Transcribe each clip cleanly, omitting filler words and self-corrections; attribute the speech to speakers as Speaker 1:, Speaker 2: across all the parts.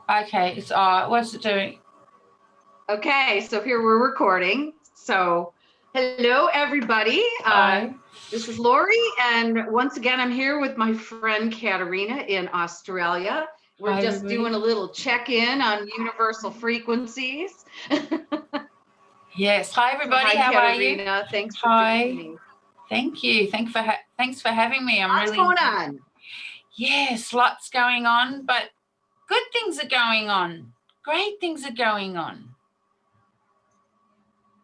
Speaker 1: Okay, it's what's it doing?
Speaker 2: Okay, so here we're recording. So hello, everybody.
Speaker 1: Hi.
Speaker 2: This is Lori, and once again, I'm here with my friend Katerina in Australia. We're
Speaker 1: Hi,
Speaker 2: just
Speaker 1: everybody.
Speaker 2: doing a little check-in on universal frequencies.
Speaker 1: Yes. Hi, everybody.
Speaker 2: Hi,
Speaker 1: How
Speaker 2: Katerina.
Speaker 1: are you?
Speaker 2: Thanks for
Speaker 1: Hi.
Speaker 2: joining.
Speaker 1: Thank you. Thanks for having me.
Speaker 2: What's going on?
Speaker 1: Yes, lots going on, but good things are going on. Great things are going on.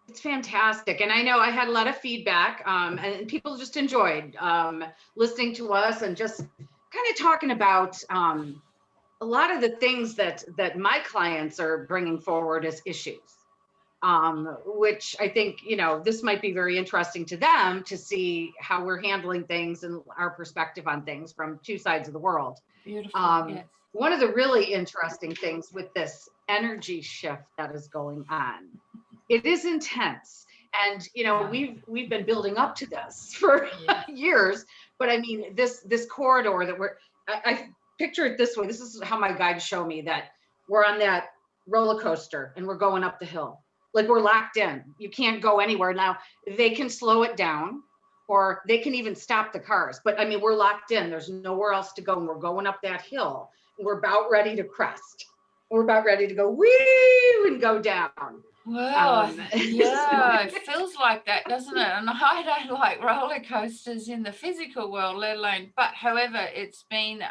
Speaker 2: It's fantastic. And I know I had a lot of feedback, and people just enjoyed listening to us and just kind of talking about a lot of the things that my clients are bringing forward as issues, which I think, this might be very interesting to them to see how we're handling things and our perspective on things from two sides of the world.
Speaker 1: Beautiful. Yes.
Speaker 2: One of the really interesting things with this energy shift that is going on, it is intense. And, we've been building up to this for years, but I mean, this corridor that I picture it this way. This is how my guides show me that we're on that roller coaster and we're going up the hill. Like we're locked in. You can't go anywhere. Now they can slow it down or they can even stop the cars. But I mean, we're locked in. There's nowhere else to go. And we're going up that hill. And we're about ready to crest. We're about ready to go woo and go down.
Speaker 1: Well, yeah, it feels like that, doesn't it? And I don't like roller coasters in the physical world, let alone. But however, it's been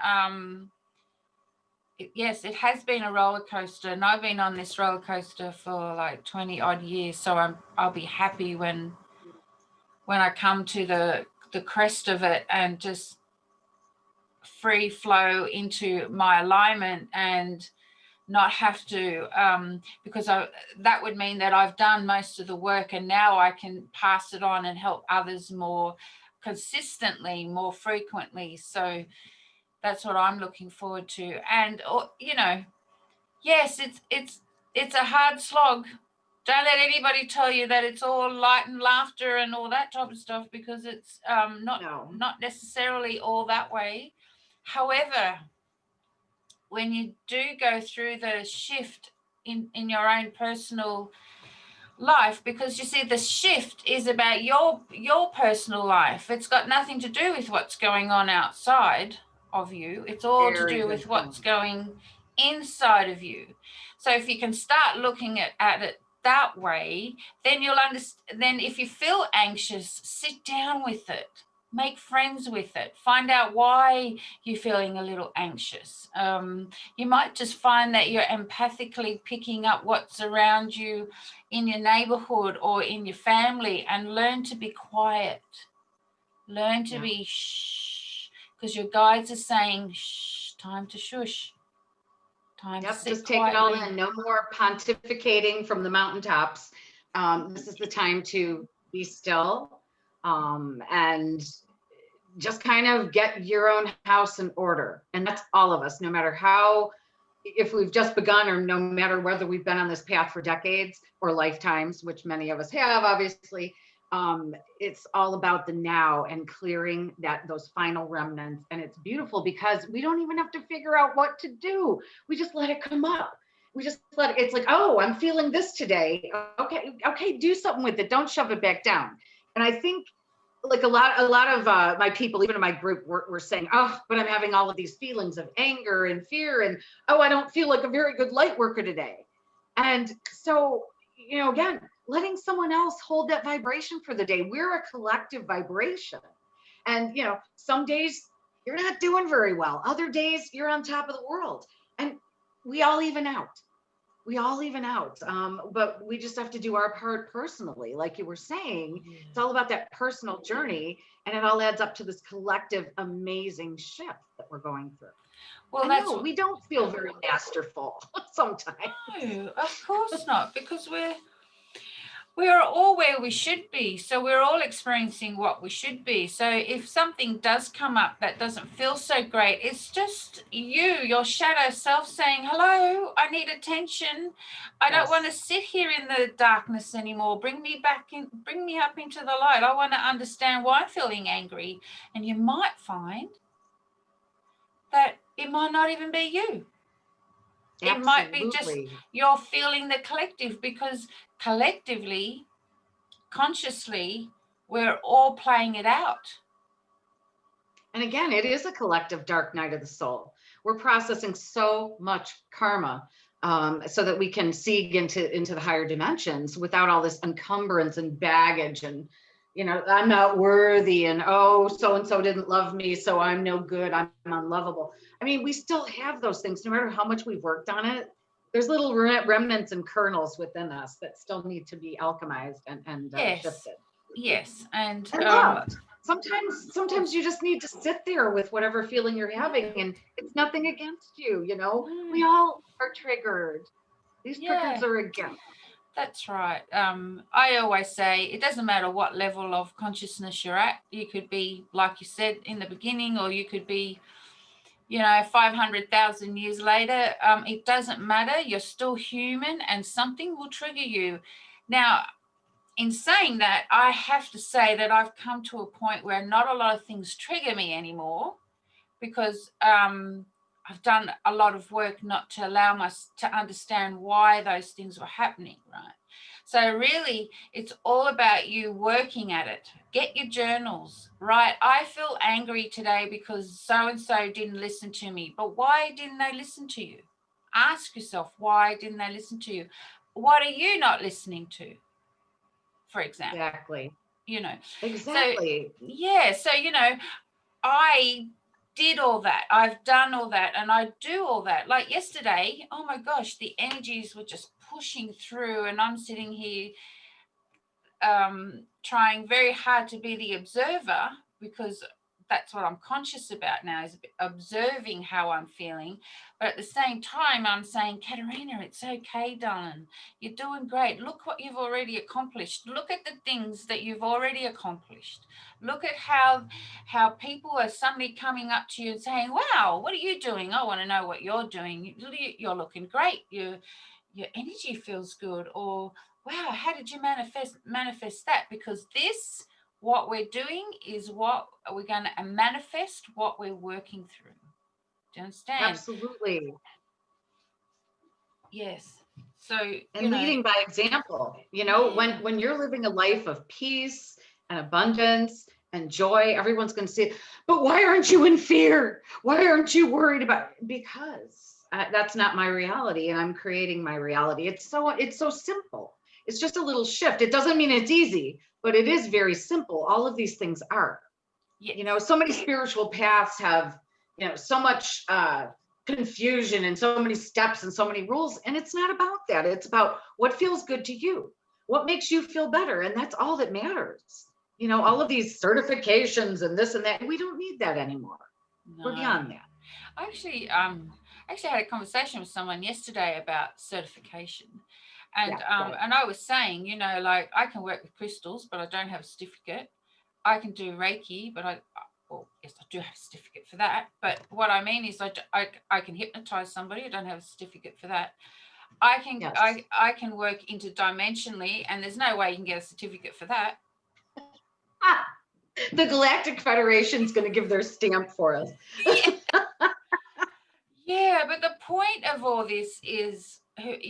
Speaker 1: yes, it has been a roller coaster, and I've been on this roller coaster for like 20 odd years. So I'll be happy when I come to the crest of it and just free flow into my alignment and not have to, because that would mean that I've done most of the work and now I can pass it on and help others more consistently, more frequently. So that's what I'm looking forward to. And yes, it's a hard slog. Don't let anybody tell you that it's all light and laughter and all that type of stuff, because it's not necessarily all that way. However, when you do go through the shift in your own personal life, because you see the shift is about your personal life. It's got nothing to do with what's going on outside of you. It's all to do with what's going inside of you. So if you can start looking at it that way, then you'll understand. Then if you feel anxious, sit down with it. Make friends with it. Find out why you're feeling a little anxious. You might just find that you're empathically picking up what's around you in your neighborhood or in your family, and learn to be quiet. Learn to be shh, because your guides are saying shh, time to shush. Time to sit
Speaker 2: just
Speaker 1: quietly.
Speaker 2: take it all in. No more pontificating from the mountaintops. This is the time to be still and just kind of get your own house in order. And that's all of us, no matter how, if we've just begun or no matter whether we've been on this path for decades or lifetimes, which many of us have, obviously. It's all about the now and clearing those final remnants. And it's beautiful because we don't even have to figure out what to do. We just let it come up. We just let it's like, oh, I'm feeling this today. Okay, do something with it. Don't shove it back down. And I think like a lot of my people, even in my group, were saying, oh, but I'm having all of these feelings of anger and fear. And, oh, I don't feel like a very good light worker today. And so, again, letting someone else hold that vibration for the day. We're a collective vibration. And, some days you're not doing very well. Other days you're on top of the world. And we all even out. But we just have to do our part personally. Like you were saying, It's all about that personal journey. And it all adds up to this collective, amazing shift that we're going through. Well, we don't feel very masterful sometimes.
Speaker 1: No, of course not, because we are all where we should be. So we're all experiencing what we should be. So if something does come up that doesn't feel so great, it's just your shadow self saying, hello, I need attention. I don't want to sit here in the darkness anymore. Bring me up into the light. I want to understand why I'm feeling angry. And you might find that it might not even be you. It might be just
Speaker 2: Absolutely.
Speaker 1: you're feeling the collective, because collectively, consciously, we're all playing it out.
Speaker 2: And again, it is a collective dark night of the soul. We're processing so much karma, so that we can seek into the higher dimensions without all this encumbrance and baggage and, I'm not worthy, and oh, so and so didn't love me, so I'm no good, I'm unlovable. I mean, we still have those things no matter how much we've worked on it. There's little remnants and kernels within us that still need to be alchemized and
Speaker 1: Yes.
Speaker 2: shifted.
Speaker 1: Yes. And
Speaker 2: loved. Sometimes you just need to sit there with whatever feeling you're having, and it's nothing against you. We all are triggered. These triggers are against.
Speaker 1: That's right. I always say it doesn't matter what level of consciousness you're at. You could be, like you said in the beginning, or you could be, 500,000 years later. It doesn't matter. You're still human, and something will trigger you. Now, in saying that, I have to say that I've come to a point where not a lot of things trigger me anymore, because I've done a lot of work not to allow myself to understand why those things were happening, right? So really, it's all about you working at it. Get your journals, right? I feel angry today because so-and-so didn't listen to me. But why didn't they listen to you? Ask yourself, why didn't they listen to you? What are you not listening to, for example?
Speaker 2: Exactly.
Speaker 1: Exactly. So, I did all that. I've done all that, and I do all that. Like yesterday, oh my gosh, the energies were just pushing through, and I'm sitting here trying very hard to be the observer, because that's what I'm conscious about now, is observing how I'm feeling. But at the same time, I'm saying, Katerina, it's okay, darling. You're doing great. Look what you've already accomplished. Look at the things that you've already accomplished. Look at how people are suddenly coming up to you and saying, wow, what are you doing? I want to know what you're doing. You're looking great. Your energy feels good. Or, wow, how did you manifest that? Because what we're doing is what we're going to manifest, what we're working through. Do you understand?
Speaker 2: Absolutely.
Speaker 1: Yes. So,
Speaker 2: leading by example, when you're living a life of peace and abundance and joy, everyone's going to see it. But why aren't you in fear? Why aren't you worried about? Because that's not my reality, and I'm creating my reality. It's so simple. It's just a little shift. It doesn't mean it's easy, but it is very simple. All of these things are. Yes. So many spiritual paths have, so much confusion and so many steps and so many rules. And it's not about that. It's about what feels good to you, what makes you feel better. And that's all that matters. All of these certifications and this and that, we don't need that anymore. No. We're beyond that.
Speaker 1: I actually had a conversation with someone yesterday about certification. And and I was saying, like, I can work with crystals, but I don't have a certificate. I can do Reiki, but yes, I do have a certificate for that. But what I mean is I can hypnotize somebody. I don't have a certificate for that. I can work interdimensionally, and there's no way you can get a certificate for that.
Speaker 2: The Galactic Federation is going to give their stamp for us.
Speaker 1: Yeah, but the point of all this is, thank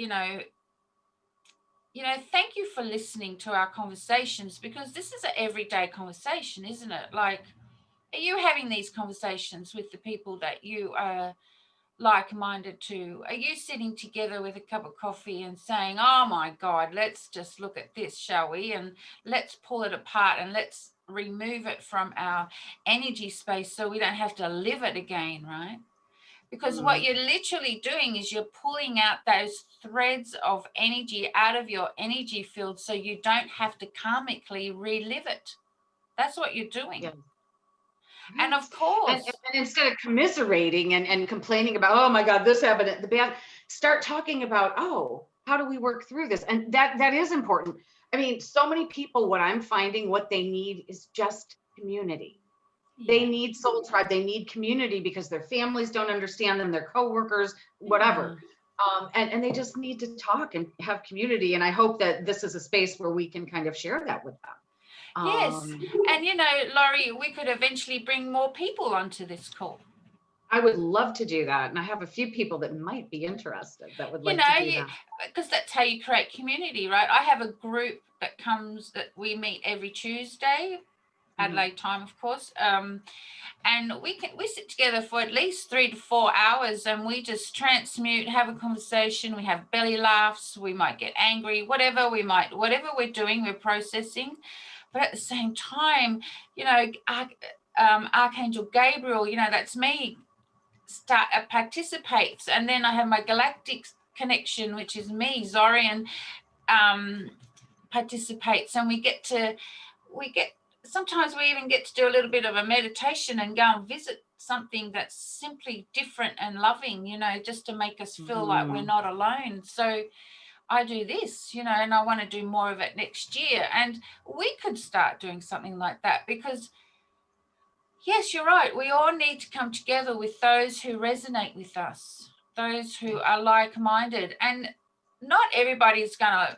Speaker 1: you for listening to our conversations, because this is an everyday conversation, isn't it? Like, are you having these conversations with the people that you are like-minded to? Are you sitting together with a cup of coffee and saying, oh my God, let's just look at this, shall we? And let's pull it apart and let's remove it from our energy space so we don't have to live it again, right? Because what you're literally doing is you're pulling out those threads of energy out of your energy field so you don't have to karmically relive it. That's what you're doing. Yeah. And of course.
Speaker 2: And instead of commiserating and complaining about, oh my God, this happened, the bad, start talking about, oh, how do we work through this? And that is important. I mean, so many people, what I'm finding, what they need is just community. They need soul tribe. They need community because their families don't understand them, their coworkers, whatever. And they just need to talk and have community. And I hope that this is a space where we can kind of share that with them.
Speaker 1: Yes. And, Laurie, we could eventually bring more people onto this call.
Speaker 2: I would love to do that. And I have a few people that might be interested that would like to do that.
Speaker 1: Because that's how you create community, right? I have a group that we meet every Tuesday, Adelaide time, of course. And we sit together for at least 3 to 4 hours, and we just transmute, have a conversation. We have belly laughs. We might get angry, whatever we're doing, we're processing. But at the same time, Archangel Gabriel, that's me, participates. And then I have my galactic connection, which is me, Zorian, participates, and sometimes we even get to do a little bit of a meditation and go and visit something that's simply different and loving, just to make us feel like we're not alone. So I do this, and I want to do more of it next year. And we could start doing something like that, because yes, you're right, we all need to come together with those who resonate with us, those who are like-minded. And not everybody's going to,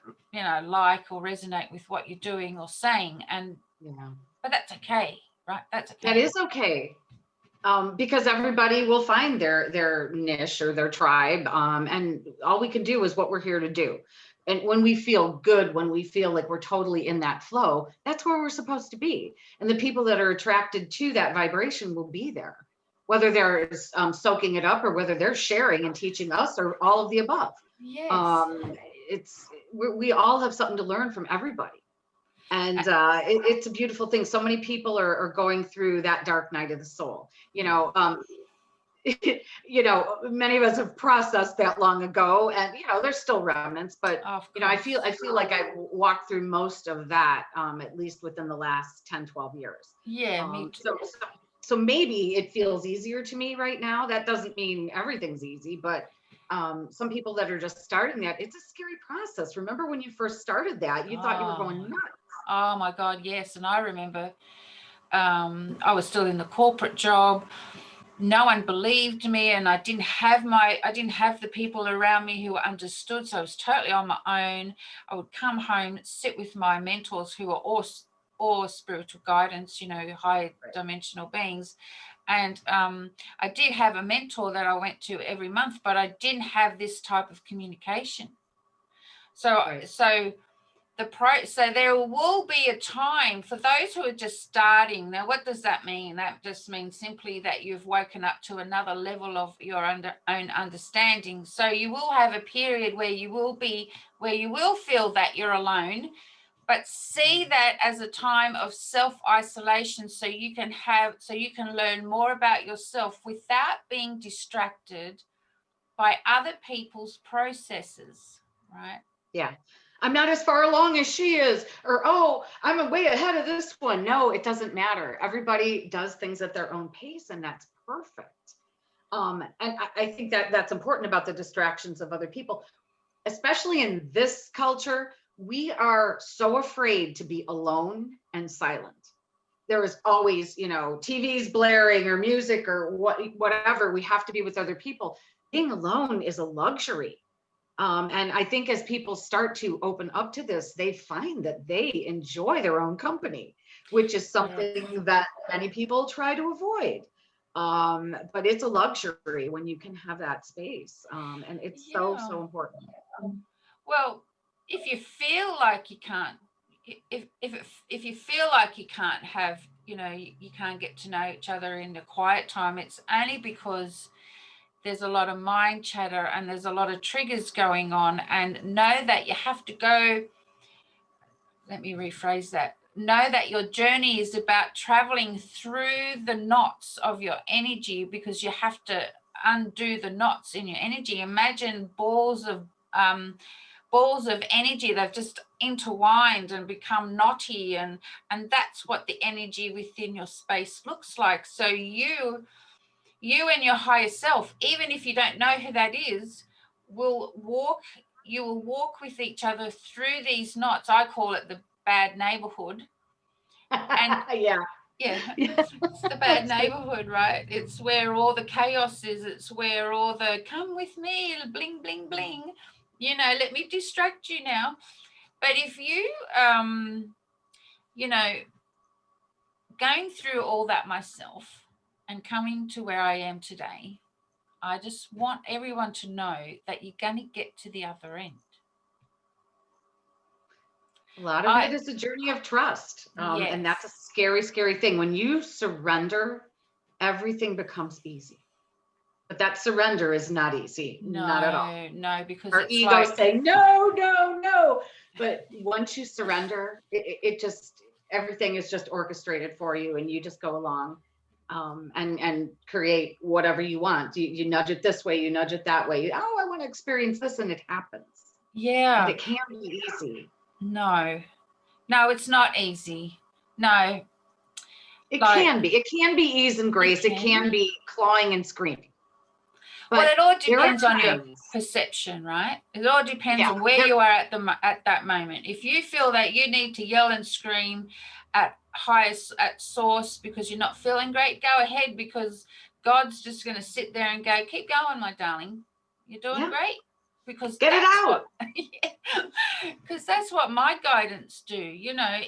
Speaker 1: like or resonate with what you're doing or saying. And but that's okay, right? That's okay.
Speaker 2: That is okay. Because everybody will find their niche or their tribe. And all we can do is what we're here to do. And when we feel good, when we feel like we're totally in that flow, that's where we're supposed to be. And the people that are attracted to that vibration will be there, whether they're soaking it up or whether they're sharing and teaching us, or all of the above.
Speaker 1: Yes.
Speaker 2: We all have something to learn from everybody. And it's a beautiful thing. So many people are going through that dark night of the soul. Many of us have processed that long ago, and there's still remnants, but I feel like I walked through most of that, at least within the last 10, 12 years.
Speaker 1: Yeah, me too.
Speaker 2: So maybe it feels easier to me right now. That doesn't mean everything's easy, but some people that are just starting that, it's a scary process. Remember when you first started that, you thought you were going nuts.
Speaker 1: Oh my God, yes. And I remember I was still in the corporate job. No one believed me, and I didn't have the people around me who understood. So I was totally on my own. I would come home, sit with my mentors who were all spiritual guidance, high dimensional beings. And I did have a mentor that I went to every month, but I didn't have this type of communication. So there will be a time for those who are just starting. Now, what does that mean? That just means simply that you've woken up to another level of your own understanding. So you will have a period where you will feel that you're alone, but see that as a time of self-isolation, so you can learn more about yourself without being distracted by other people's processes, right?
Speaker 2: Yeah. I'm not as far along as she is, or, oh, I'm way ahead of this one. No, it doesn't matter. Everybody does things at their own pace, and that's perfect. And I think that's important about the distractions of other people, especially in this culture. We are so afraid to be alone and silent. There is always, TV's blaring or music or whatever. We have to be with other people. Being alone is a luxury. And I think as people start to open up to this, they find that they enjoy their own company, which is something that many people try to avoid. But it's a luxury when you can have that space. And it's so important.
Speaker 1: Well, if you feel like you can't, if you feel like you can't have, you can't get to know each other in the quiet time, it's only because there's a lot of mind chatter and there's a lot of triggers going on. And know that you have to go, let me rephrase that. Know that your journey is about traveling through the knots of your energy, because you have to undo the knots in your energy. Imagine balls of energy. They've just intertwined and become knotty, and that's what the energy within your space looks like. So you and your higher self, even if you don't know who that is, will walk with each other through these knots. I call it the bad neighborhood. And it's the bad neighborhood, right? It's where all the chaos is. It's where all the come with me, bling, bling, bling, let me distract you now. But if you, going through all that myself, and coming to where I am today, I just want everyone to know that you're going to get to the other end.
Speaker 2: A lot of it is a journey of trust. And that's a scary, scary thing. When you surrender, everything becomes easy. But that surrender is not easy.
Speaker 1: No,
Speaker 2: not at all.
Speaker 1: No, because
Speaker 2: our egos say, no, no, no. But once you surrender, it just, everything is just orchestrated for you, and you just go along and create whatever you want. You nudge it this way, you nudge it that way. Oh, I want to experience this, and it happens.
Speaker 1: Yeah.
Speaker 2: But it can't be easy.
Speaker 1: No, it's not easy. No.
Speaker 2: It can be. It can be ease and grace. It can be clawing and screaming. But
Speaker 1: well, it all depends on your perception, right? It all depends on where you are at that moment. If you feel that you need to yell and scream at source because you're not feeling great, go ahead, because God's just going to sit there and go, keep going, my darling. You're doing great. Because
Speaker 2: get it out.
Speaker 1: Because that's what my guidance do. You know,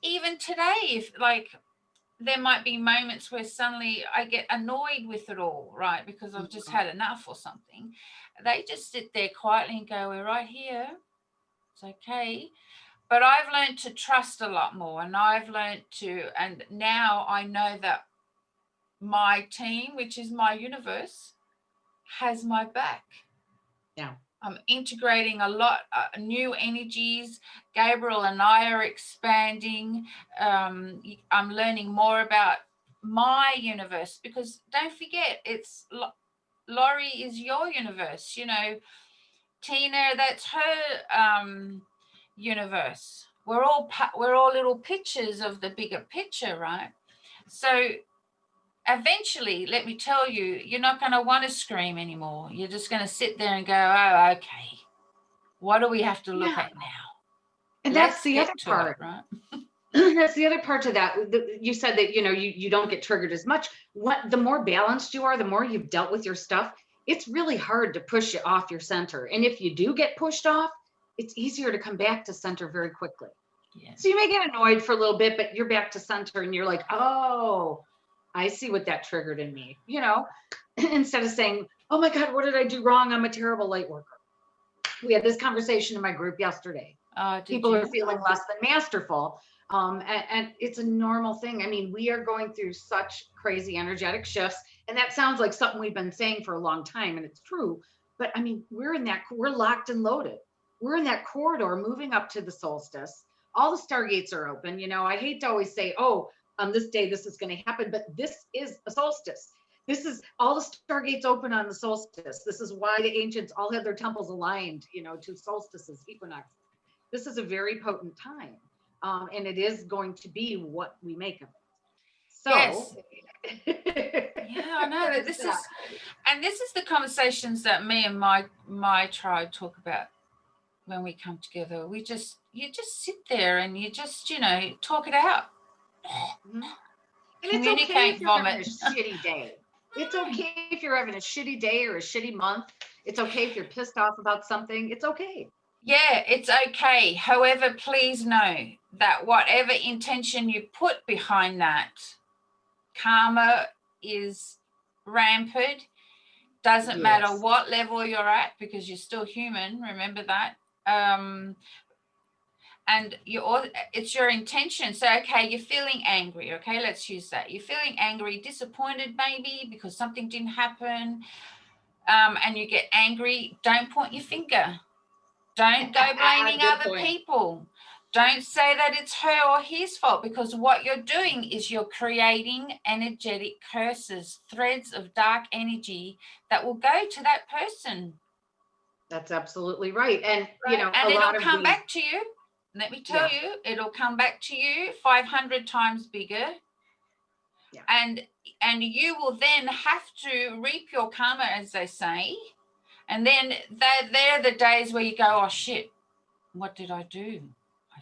Speaker 1: even today, if like, there might be moments where suddenly I get annoyed with it all, right? Because I've just had enough or something. They just sit there quietly and go, we're right here. It's okay. But I've learned to trust a lot more, and and now I know that my team, which is my universe, has my back.
Speaker 2: Yeah.
Speaker 1: I'm integrating a lot new energies. Gabriel and I are expanding. I'm learning more about my universe, because don't forget, it's Laurie is your universe. You know, Tina, that's her universe. We're all little pictures of the bigger picture, right? So eventually, let me tell you, you're not going to want to scream anymore. You're just going to sit there and go, oh, okay, what do we have to look at now?
Speaker 2: And that's the other part,
Speaker 1: right?
Speaker 2: That's the other part to that. You said that, you don't get triggered as much. The more balanced you are, the more you've dealt with your stuff, it's really hard to push you off your center. And if you do get pushed off, it's easier to come back to center very quickly. Yeah. So you may get annoyed for a little bit, but you're back to center and you're like, oh, I see what that triggered in me, instead of saying, oh my God, what did I do wrong? I'm a terrible light worker. We had this conversation in my group yesterday. People are feeling less than masterful. And it's a normal thing. I mean, we are going through such crazy energetic shifts, and that sounds like something we've been saying for a long time, and it's true. But I mean, we're locked and loaded. We're in that corridor moving up to the solstice. All the stargates are open. I hate to always say, oh, on this day, this is going to happen, but this is a solstice. This is all the stargates open on the solstice. This is why the ancients all had their temples aligned, to solstices, equinox. This is a very potent time. And it is going to be what we make of it. So,
Speaker 1: yes. Yeah, I know that this is the conversations that me and my tribe talk about when we come together. You just sit there and you just, talk it out.
Speaker 2: Mm-hmm. And communicate, it's okay if you're having a shitty day. It's okay if you're having a shitty day or a shitty month. It's okay if you're pissed off about something. It's okay.
Speaker 1: Yeah, it's okay. However, please know that whatever intention you put behind that, karma is rampant. Doesn't matter what level you're at, because you're still human. Remember that. And it's your intention. So, okay, you're feeling angry. Okay, let's use that. You're feeling angry, disappointed maybe because something didn't happen. And you get angry. Don't point your finger. Don't go blaming other people. Don't say that it's her or his fault, because what you're doing is you're creating energetic curses, threads of dark energy that will go to that person.
Speaker 2: That's absolutely right. And,
Speaker 1: and it'll come back to you. Let me tell you, it'll come back to you 500 times bigger. Yeah. And you will then have to reap your karma, as they say. And then they're the days where you go, oh, shit, what did I do?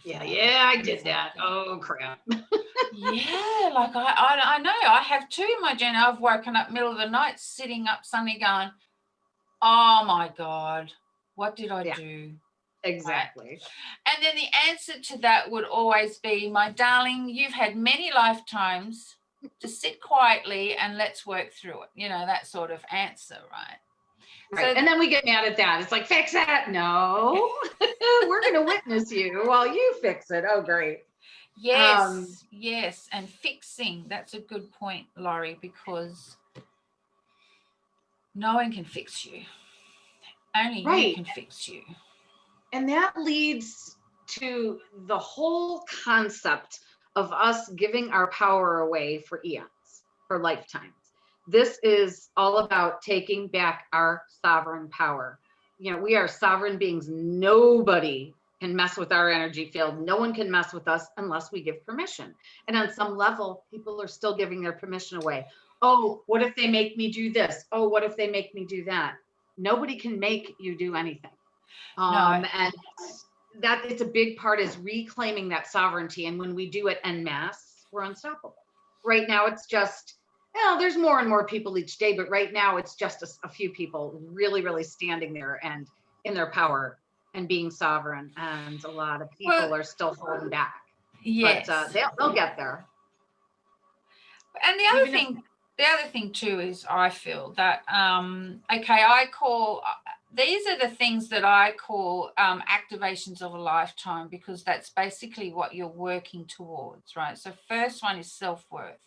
Speaker 2: I did that. Oh, crap.
Speaker 1: Yeah, like I know. I have too in my journey. I've woken up middle of the night, sitting up suddenly going, oh, my God, what did I do?
Speaker 2: Exactly.
Speaker 1: Right. And then the answer to that would always be, my darling, you've had many lifetimes just sit quietly and let's work through it. You know, that sort of answer, right?
Speaker 2: Right.
Speaker 1: So,
Speaker 2: and then we get mad at that. It's like, fix that. No, we're going to witness you while you fix it. Oh, great.
Speaker 1: yes, yes. And fixing, that's a good point, Laurie, because no one can fix you. Only you can fix you.
Speaker 2: And that leads to the whole concept of us giving our power away for eons, for lifetimes. This is all about taking back our sovereign power. You know, we are sovereign beings. Nobody can mess with our energy field. No one can mess with us unless we give permission. And on some level, people are still giving their permission away. Oh, what if they make me do this? Oh, what if they make me do that? Nobody can make you do anything.
Speaker 1: No.
Speaker 2: And that it's a big part is reclaiming that sovereignty. And when we do it en masse, we're unstoppable. Right now, it's just, there's more and more people each day, but right now it's just a few people really, really standing there and in their power and being sovereign. And a lot of people are still holding back.
Speaker 1: Yes.
Speaker 2: But they'll get there.
Speaker 1: And the other thing too is I feel that, these are the things that I call activations of a lifetime, because that's basically what you're working towards, right? So first one is self-worth.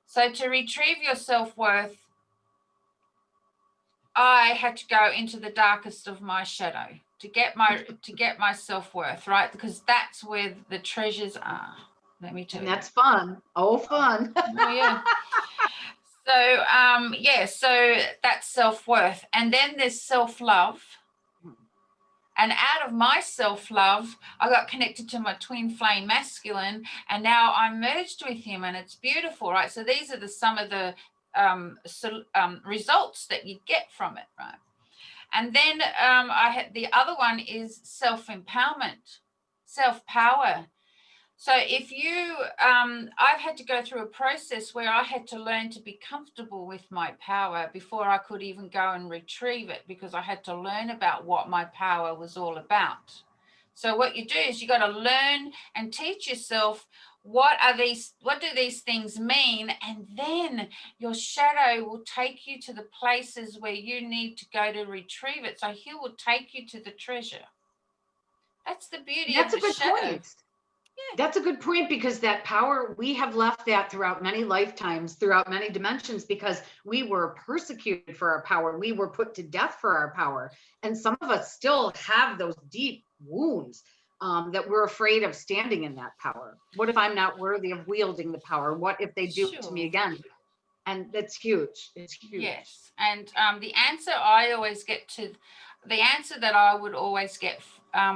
Speaker 1: So to retrieve your self-worth, I had to go into the darkest of my shadow to get my self-worth, right? Because that's where the treasures are. Let me tell you.
Speaker 2: And that's fun. Oh, fun.
Speaker 1: Oh, yeah. So, so that's self-worth. And then there's self-love. And out of my self-love, I got connected to my twin flame masculine, and now I'm merged with him, and it's beautiful, right? So these are some of the results that you get from it, right? And then the other one is self-empowerment, self-power. So if you, I've had to go through a process where I had to learn to be comfortable with my power before I could even go and retrieve it, because I had to learn about what my power was all about. So what you do is you got to learn and teach yourself what do these things mean, and then your shadow will take you to the places where you need to go to retrieve it. So he will take you to the treasure. That's the beauty of the shadow. That's a good point.
Speaker 2: That's a good point, because that power, we have left that throughout many lifetimes, throughout many dimensions, because we were persecuted for our power. We were put to death for our power. And some of us still have those deep wounds that we're afraid of standing in that power. What if I'm not worthy of wielding the power? What if they do it to me again? And that's huge. It's huge.
Speaker 1: Yes. And the answer I always get to, the answer that I would always get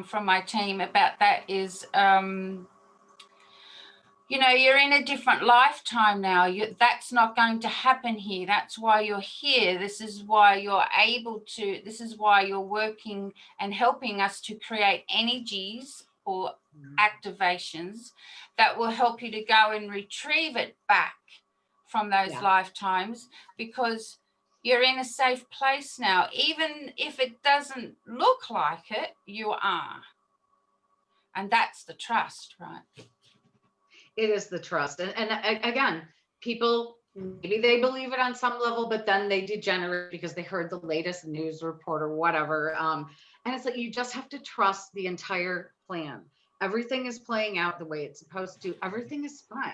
Speaker 1: from my team about that is, you're in a different lifetime now. That's not going to happen here. That's why you're here. This is why you're working and helping us to create energies or activations that will help you to go and retrieve it back from those lifetimes, because you're in a safe place now. Even if it doesn't look like it, you are. And that's the trust, right?
Speaker 2: It is the trust. And again, people, maybe they believe it on some level, but then they degenerate because they heard the latest news report or whatever. And it's like, you just have to trust the entire plan. Everything is playing out the way it's supposed to. Everything is fine.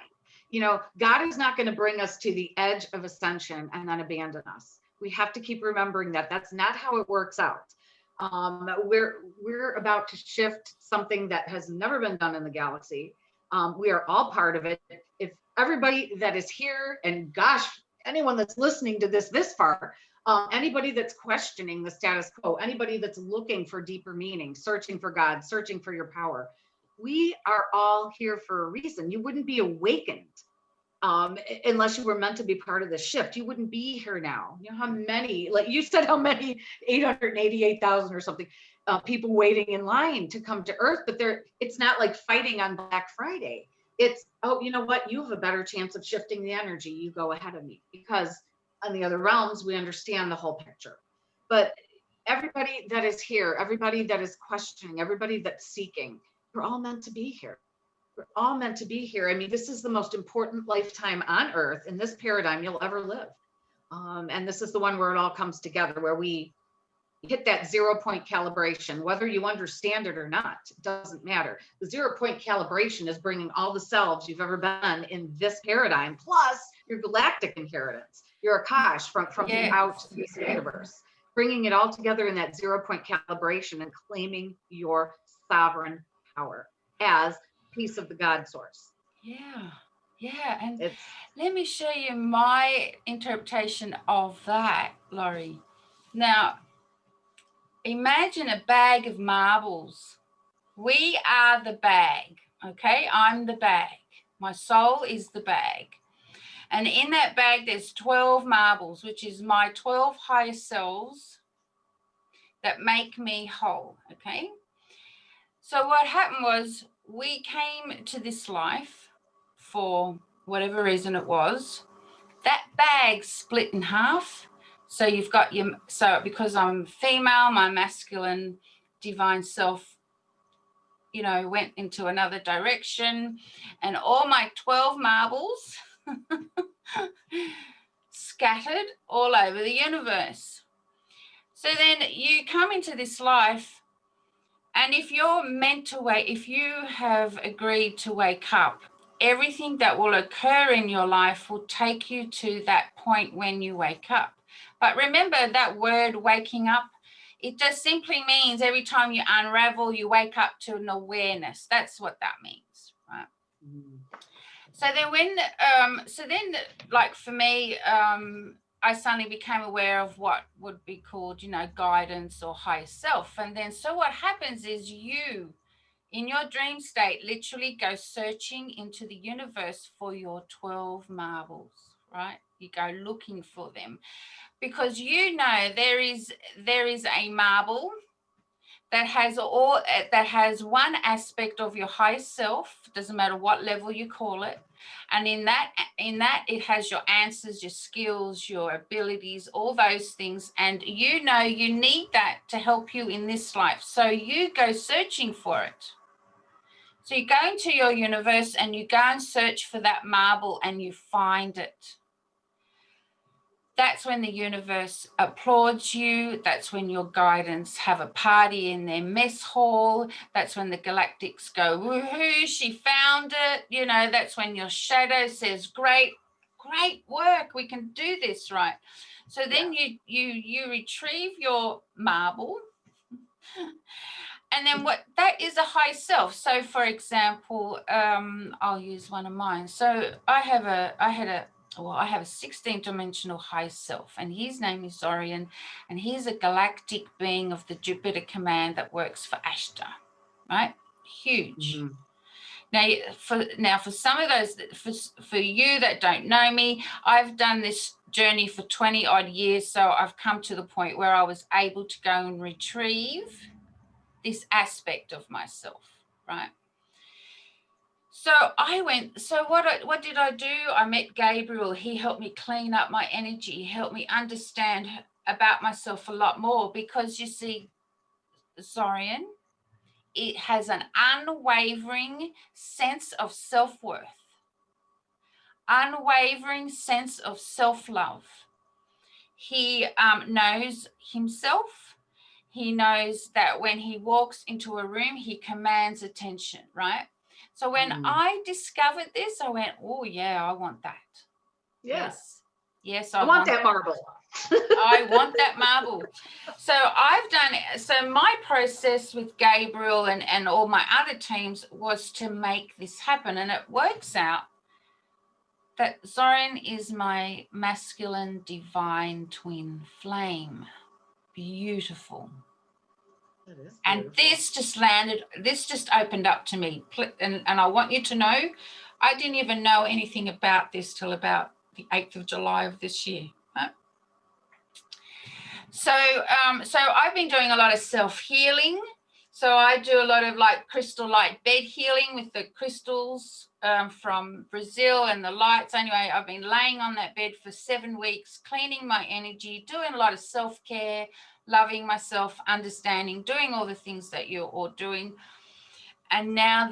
Speaker 2: God is not going to bring us to the edge of ascension and then abandon us. We have to keep remembering that that's not how it works out. We're about to shift something that has never been done in the galaxy. We are all part of it. If everybody that is here, and gosh, anyone that's listening to this far, anybody that's questioning the status quo, anybody that's looking for deeper meaning, searching for God, searching for your power, we are all here for a reason. You wouldn't be awakened unless you were meant to be part of the shift. You wouldn't be here now. You know how many, like you said, how many 888,000 or something people waiting in line to come to Earth, but it's not like fighting on Black Friday. It's, oh, you know what? You have a better chance of shifting the energy. You go ahead of me, because on the other realms, we understand the whole picture. But everybody that is here, everybody that is questioning, everybody that's seeking, we're all meant to be here. we're all meant to be here. I mean, this is the most important lifetime on earth in this paradigm you'll ever live. And this is the one where it all comes together, where we hit that 0 point calibration, whether you understand it or not, it doesn't matter. The 0 point calibration is bringing all the selves you've ever been in this paradigm, plus your galactic inheritance, your Akash from throughout this universe, bringing it all together in that 0 point calibration and claiming your sovereign power as piece of the God source.
Speaker 1: Yeah. And let me show you my interpretation of that, Laurie. Now, imagine a bag of marbles. We are the bag, okay? I'm the bag. My soul is the bag. And in that bag, there's 12 marbles, which is my 12 higher selves that make me whole, okay? So what happened was we came to this life for whatever reason it was. That bag split in half. So you've got because I'm female, my masculine divine self, went into another direction, and all my 12 marbles scattered all over the universe. So then you come into this life, and if you're meant to if you have agreed to wake up, everything that will occur in your life will take you to that point when you wake up. But remember that word waking up, it just simply means every time you unravel, you wake up to an awareness. That's what that means, right? So then like for me, I suddenly became aware of what would be called, guidance or higher self. And then so what happens is you, in your dream state, literally go searching into the universe for your 12 marbles, right? You go looking for them because there is a marble that has one aspect of your highest self, doesn't matter what level you call it. And in that it has your answers, your skills, your abilities, all those things. And you need that to help you in this life. So you go searching for it. So you go into your universe and you go and search for that marble and you find it. That's when the universe applauds you. That's when your guidance have a party in their mess hall. That's when the galactics go, woohoo, she found it. That's when your shadow says, great work. We can do this, right? So then you retrieve your marble. And then that is a high self. So for example, I'll use one of mine. So I have a 16th dimensional high self, and his name is Zorian, and he's a galactic being of the Jupiter command that works for Ashtar, right? Huge. Mm-hmm. Now for some of those, for you that don't know me, I've done this journey for 20 odd years. So I've come to the point where I was able to go and retrieve this aspect of myself, right? So what did I do? I met Gabriel. He helped me clean up my energy. He helped me understand about myself a lot more because you see, Zorian, it has an unwavering sense of self-worth, unwavering sense of self-love. He knows himself. He knows that when he walks into a room, he commands attention, right? So when I discovered this, I went, oh, yeah, I want that. Yes, I want
Speaker 2: that marble.
Speaker 1: I want that marble. So my process with Gabriel and all my other teams was to make this happen. And it works out that Zorian is my masculine divine twin flame. Beautiful. And this just opened up to me. And I want you to know, I didn't even know anything about this till about the 8th of July of this year. Right? So I've been doing a lot of self-healing. So I do a lot of like crystal light bed healing with the crystals from Brazil and the lights. Anyway, I've been laying on that bed for 7 weeks, cleaning my energy, doing a lot of self-care, loving myself, understanding, doing all the things that you're all doing. And now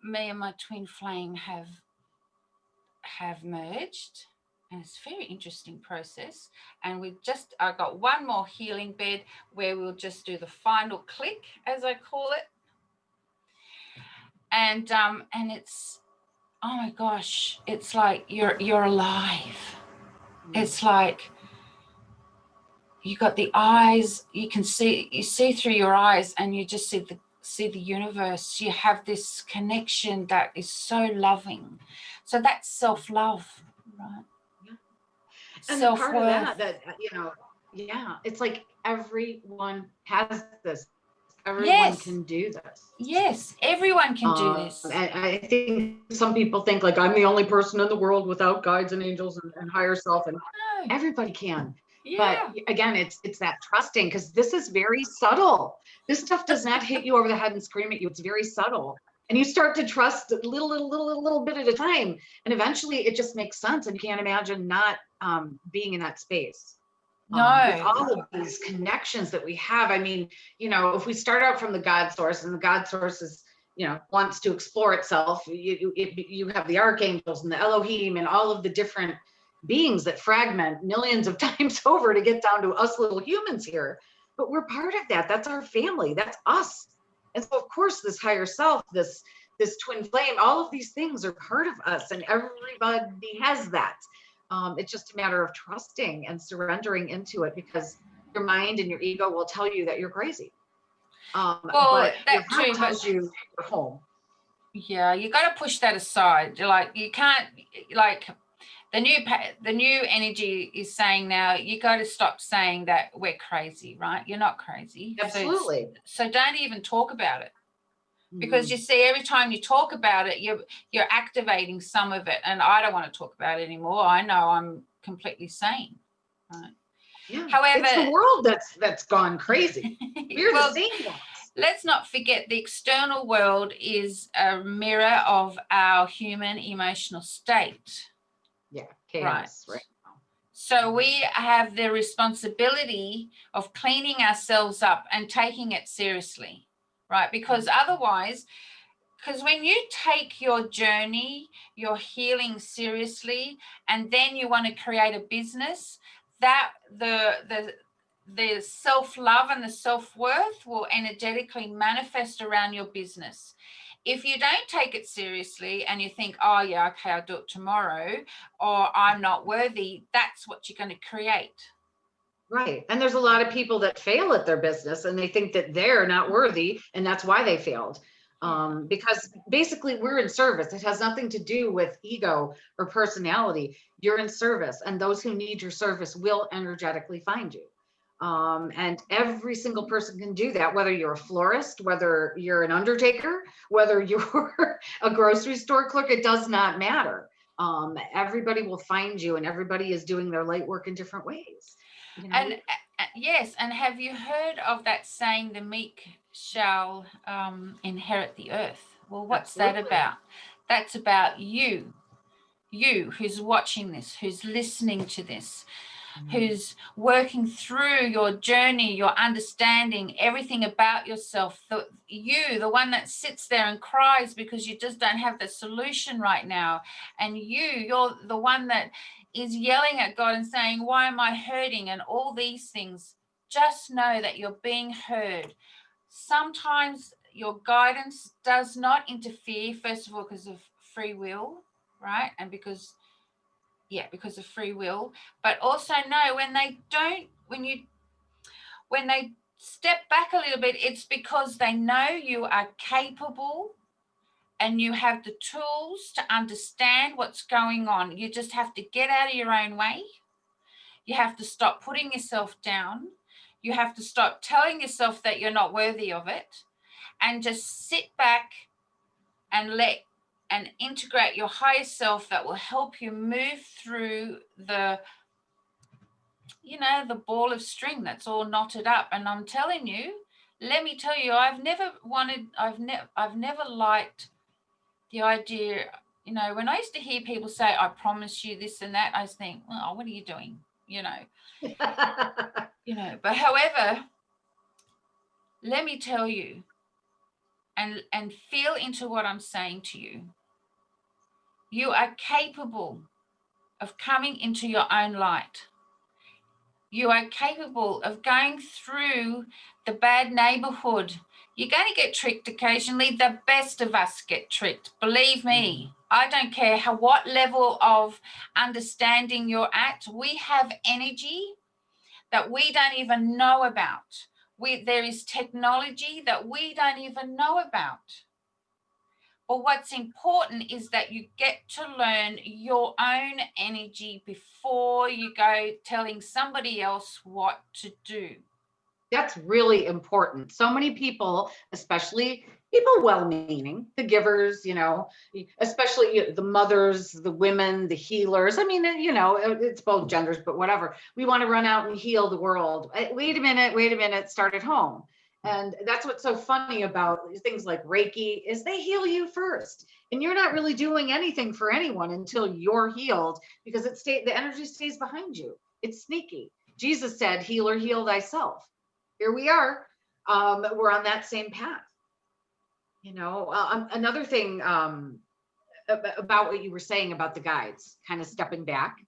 Speaker 1: me and my twin flame have merged, and it's a very interesting process. And I got one more healing bed where we'll just do the final click, as I call it. And it's, oh my gosh, it's like you're alive. It's like you got the eyes, you see through your eyes, and you just see the universe. You have this connection that is so loving. So that's self-love, right?
Speaker 2: Yeah. And the part of that, it's like everyone has this. Everyone can do this.
Speaker 1: Yes, everyone can do this.
Speaker 2: And I think some people think like I'm the only person in the world without guides and angels and higher self, and everybody can. Yeah. But again, it's that trusting, because this is very subtle. This stuff does not hit you over the head and scream at you. It's very subtle. And you start to trust a little bit at a time. And eventually it just makes sense. And you can't imagine not being in that space.
Speaker 1: No.
Speaker 2: With all of these connections that we have. I mean, if we start out from the God source, and the God source is, wants to explore itself, you have the archangels and the Elohim and all of the different beings that fragment millions of times over to get down to us little humans here. But we're part of that. That's our family. That's us. And so, of course, this higher self, this twin flame, all of these things are part of us, and everybody has that. It's just a matter of trusting and surrendering into it, because your mind and your ego will tell you that you're crazy. But your heart tells you you're home.
Speaker 1: Yeah, you got to push that aside. Like, you can't, like, the new energy is saying now, you got to stop saying that we're crazy, right? You're not crazy.
Speaker 2: Absolutely.
Speaker 1: So don't even talk about it. Because you see, every time you talk about it, you're activating some of it, and I don't want to talk about it anymore. I know I'm completely sane, right?
Speaker 2: Yeah. However, it's the world that's gone crazy. We're the same ones.
Speaker 1: Let's not forget, the external world is a mirror of our human emotional state.
Speaker 2: Yeah, chaos, right?
Speaker 1: So we have the responsibility of cleaning ourselves up and taking it seriously. Right, because otherwise, when you take your journey, your healing seriously, and then you want to create a business, that the self-love and the self-worth will energetically manifest around your business. If you don't take it seriously and you think, oh yeah, okay, I'll do it tomorrow, or I'm not worthy, that's what you're going to create.
Speaker 2: Right. And there's a lot of people that fail at their business, and they think that they're not worthy, and that's why they failed. Because basically we're in service. It has nothing to do with ego or personality. You're in service, and those who need your service will energetically find you. And every single person can do that, whether you're a florist, whether you're an undertaker, whether you're a grocery store clerk, it does not matter. Everybody will find you, and everybody is doing their light work in different ways.
Speaker 1: And yes, and have you heard of that saying, the meek shall inherit the earth? Well, what's that about? That's about you who's watching this, who's listening to this, who's working through your journey, your understanding, everything about yourself. The one that sits there and cries because you just don't have the solution right now. And you're the one that is yelling at God and saying, why am I hurting? And all these things. Just know that you're being heard. Sometimes your guidance does not interfere, first of all, because of free will, right? And because of free will. But also know when they step back a little bit, it's because they know you are capable and you have the tools to understand what's going on. You just have to get out of your own way. You have to stop putting yourself down. You have to stop telling yourself that you're not worthy of it, and just sit back and integrate your higher self that will help you move through the ball of string that's all knotted up. And I'm telling you, let me tell you, I've never liked the idea, when I used to hear people say, I promise you this and that, I was thinking, well, what are you doing? But however, let me tell you, and feel into what I'm saying to you. You are capable of coming into your own light. You are capable of going through the bad neighborhood. You're going to get tricked occasionally. The best of us get tricked. Believe me, I don't care what level of understanding you're at. We have energy that we don't even know about. There is technology that we don't even know about. But what's important is that you get to learn your own energy before you go telling somebody else what to do.
Speaker 2: That's really important. So many people, especially people well-meaning, the givers, especially the mothers, the women, the healers. I mean, it's both genders, but whatever. We want to run out and heal the world. Wait a minute, start at home. And that's what's so funny about things like Reiki is they heal you first. And you're not really doing anything for anyone until you're healed, because the energy stays behind you. It's sneaky. Jesus said, healer, heal thyself. Here we are. We're on that same path. Another thing about what you were saying about the guides, kind of stepping back,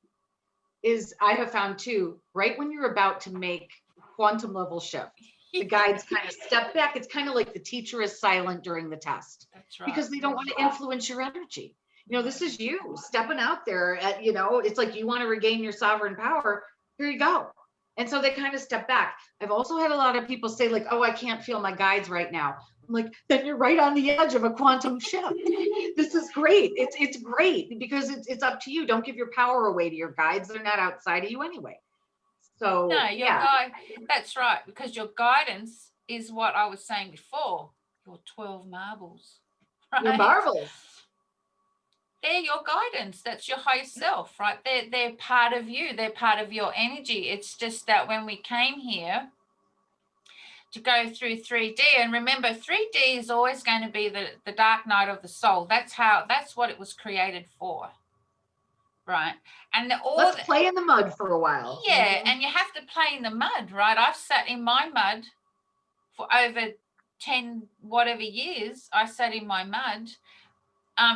Speaker 2: is I have found too, right when you're about to make quantum level shift, the guides kind of step back. It's kind of like the teacher is silent during the test.
Speaker 1: That's right.
Speaker 2: Because they don't want to influence your energy. This is you stepping out there it's like you want to regain your sovereign power. Here you go. And so they kind of step back. I've also had a lot of people say like, oh, I can't feel my guides right now. I'm like, then you're right on the edge of a quantum shift. This is great. It's great because it's up to you. Don't give your power away to your guides. They're not outside of you anyway. So
Speaker 1: no, your guide, that's right, because your guidance is what I was saying before, your 12 marbles. Right?
Speaker 2: Your marbles.
Speaker 1: They're your guidance. That's your higher self, right? They're part of you. They're part of your energy. It's just that when we came here to go through 3D, and remember, 3D is always going to be the dark night of the soul. That's what it was created for. Right. And
Speaker 2: let's play in the mud for a while.
Speaker 1: Yeah. And you have to play in the mud, right? I've sat in my mud for over 10 whatever years. I sat in my mud.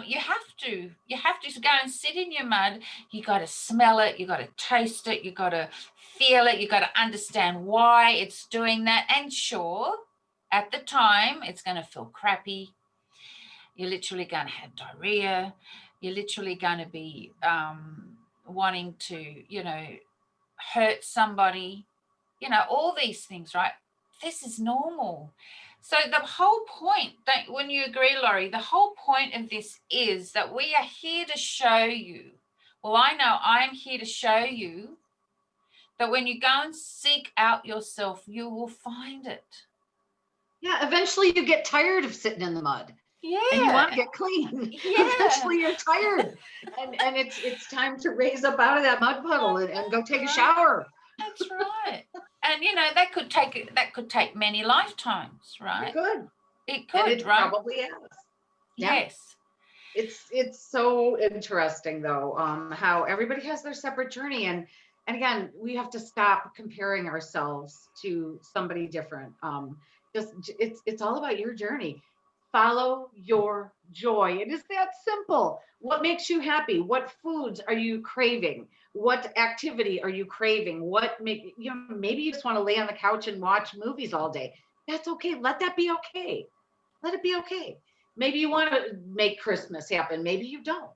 Speaker 1: You have to go and sit in your mud. You got to smell it. You got to taste it. You got to feel it. You got to understand why it's doing that. And sure, at the time, it's going to feel crappy. You're literally going to have diarrhea. You're literally going to be wanting to, hurt somebody, all these things, right? This is normal. So the whole point, when you agree, Laurie, the whole point of this is that we are here to show you. Well, I know I'm here to show you that when you go and seek out yourself, you will find it.
Speaker 2: Yeah, eventually you get tired of sitting in the mud.
Speaker 1: Yeah.
Speaker 2: And you want to get clean.
Speaker 1: Yeah.
Speaker 2: Eventually you're tired. And it's time to raise up out of that mud puddle and go take a shower.
Speaker 1: That's right. And that could take many lifetimes, right? It could,
Speaker 2: and it
Speaker 1: right?
Speaker 2: Probably has. Yeah.
Speaker 1: Yes.
Speaker 2: It's so interesting though, how everybody has their separate journey. And again, we have to stop comparing ourselves to somebody different. It's all about your journey. Follow your joy. It is that simple. What makes you happy? What foods are you craving? What activity are you craving? Maybe you just want to lay on the couch and watch movies all day. That's okay. Let that be okay. Let it be okay. Maybe you want to make Christmas happen. Maybe you don't.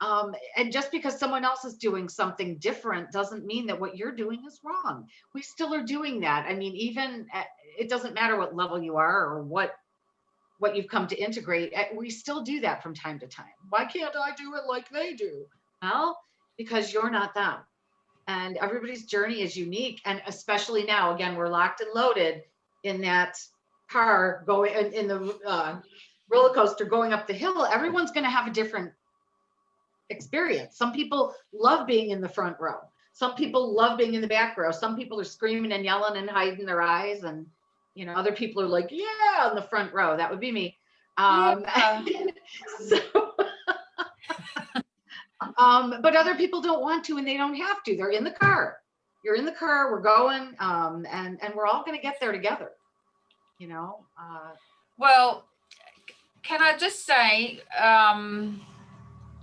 Speaker 2: And just because someone else is doing something different doesn't mean that what you're doing is wrong. We still are doing that. I mean, it doesn't matter what level you are or what you've come to integrate. We still do that from time to time. Why can't I do it like they do? Well, because you're not them. And everybody's journey is unique. And especially now, again, we're locked and loaded in that car going in the roller coaster going up the hill. Everyone's going to have a different experience. Some people love being in the front row. Some people love being in the back row. Some people are screaming and yelling and hiding their eyes. And, other people are like, yeah, on the front row. That would be me. But other people don't want to, and they don't have to. They're in the car. You're in the car. We're going, and we're all going to get there together.
Speaker 1: Well, can I just say,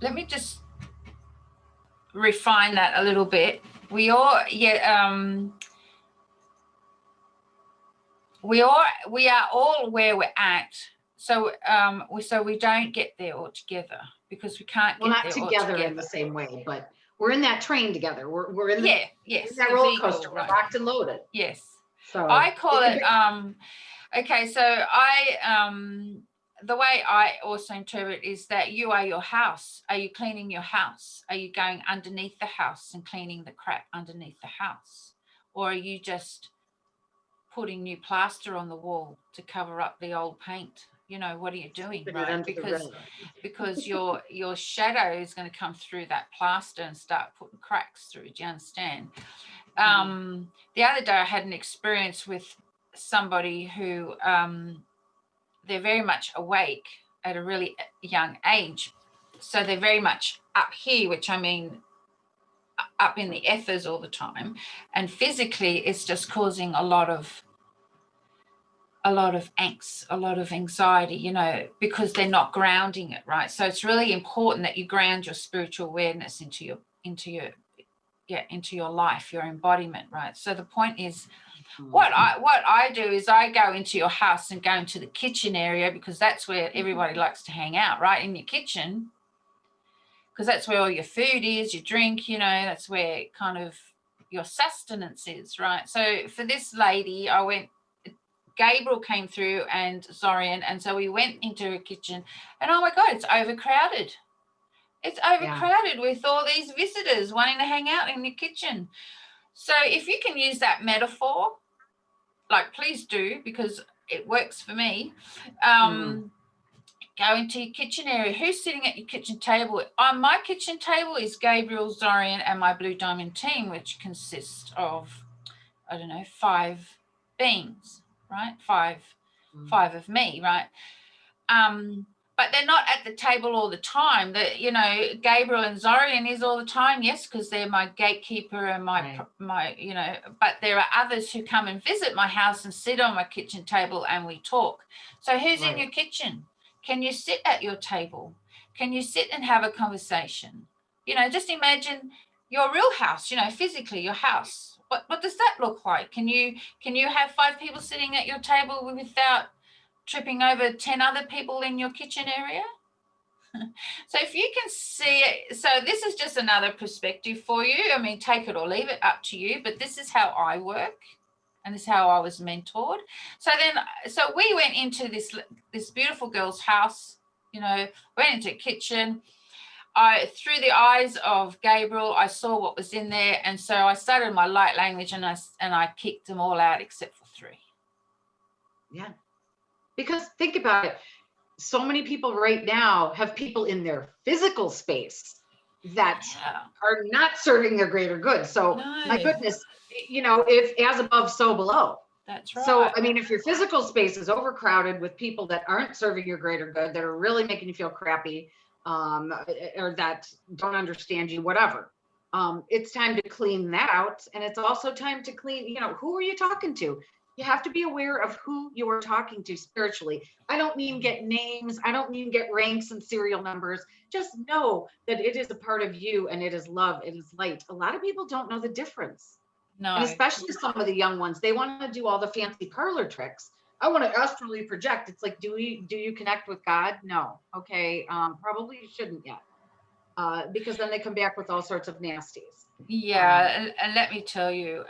Speaker 1: let me just refine that a little bit. We are all where we're at. So we don't get there all together because we can't get
Speaker 2: not
Speaker 1: there
Speaker 2: together
Speaker 1: all together
Speaker 2: in the same way, but we're in that train together. We're in
Speaker 1: yes,
Speaker 2: in that roller coaster.
Speaker 1: right.
Speaker 2: We're locked and loaded.
Speaker 1: Yes.
Speaker 2: So
Speaker 1: I call it okay, so the way I also interpret is that you are your house. Are you cleaning your house? Are you going underneath the house and cleaning the crap underneath the house? Or are you just putting new plaster on the wall to cover up the old paint? You know, what are you doing, right? Because your shadow is going to come through that plaster and start putting cracks through. Do you understand? The other day I had an experience with somebody who they're very much awake at a really young age. So they're very much up here, which I mean up in the ethers all the time. And physically it's just causing a lot of angst, a lot of anxiety, you know, because they're not grounding it, right? So it's really important that you ground your spiritual awareness into your life, your embodiment, right? So the point is, what I do is I go into your house and go into the kitchen area, because that's where everybody likes to hang out, right? In your kitchen, because that's where all your food is, your drink, you know, that's where kind of your sustenance is, right? So for this lady, Gabriel came through and Zorian, and so we went into her kitchen, and oh my God, it's overcrowded. It's overcrowded with all these visitors wanting to hang out in your kitchen. So if you can use that metaphor, like please do, because it works for me. Go into your kitchen area. Who's sitting at your kitchen table? On my kitchen table is Gabriel, Zorian, and my Blue Diamond team, which consists of, 5 beings, right? Five of me, right? But they're not at the table all the time. That, you know, Gabriel and Zorian is all the time, yes, because they're my gatekeeper and my, you know, but there are others who come and visit my house and sit on my kitchen table and we talk. So who's in your kitchen? Can you sit at your table? Can you sit and have a conversation? You know, just imagine your real house, you know, physically your house. What does that look like? Can you have 5 people sitting at your table without tripping over 10 other people in your kitchen area? So if you can see it, so this is just another perspective for you. I mean, take it or leave it, up to you, but this is how I work and this is how I was mentored. So we went into this beautiful girl's house, you know, went into the kitchen. Through the eyes of Gabriel, I saw what was in there, and so I started my light language, and I kicked them all out except for 3.
Speaker 2: Yeah, because think about it. So many people right now have people in their physical space that are not serving their greater good. So my goodness, you know, if as above, so below.
Speaker 1: That's right.
Speaker 2: So, I mean, if your physical space is overcrowded with people that aren't serving your greater good, that are really making you feel crappy, or that don't understand you, whatever, it's time to clean that out. And it's also time to clean, you know, who are you talking to? You have to be aware of who you are talking to spiritually. I don't mean get names. I don't mean get ranks and serial numbers. Just know that it is a part of you, and it is love. It is light. A lot of people don't know the difference.
Speaker 1: No.
Speaker 2: And especially some of the young ones, they want to do all the fancy parlor tricks. I want to astrally project. It's like, do you connect with God? No. Okay. Probably you shouldn't yet. Because then they come back with all sorts of nasties.
Speaker 1: Yeah. And let me tell you,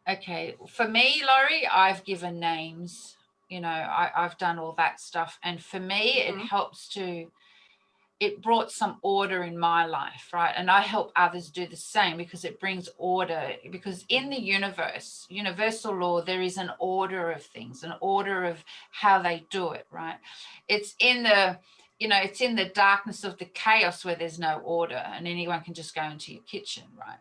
Speaker 1: okay, for me, Laurie, I've given names, you know, I've done all that stuff. And for me, it brought some order in my life, right? And I help others do the same, because it brings order. Because in the universe, universal law, there is an order of things, an order of how they do it, right? It's in the darkness of the chaos where there's no order, and anyone can just go into your kitchen, right?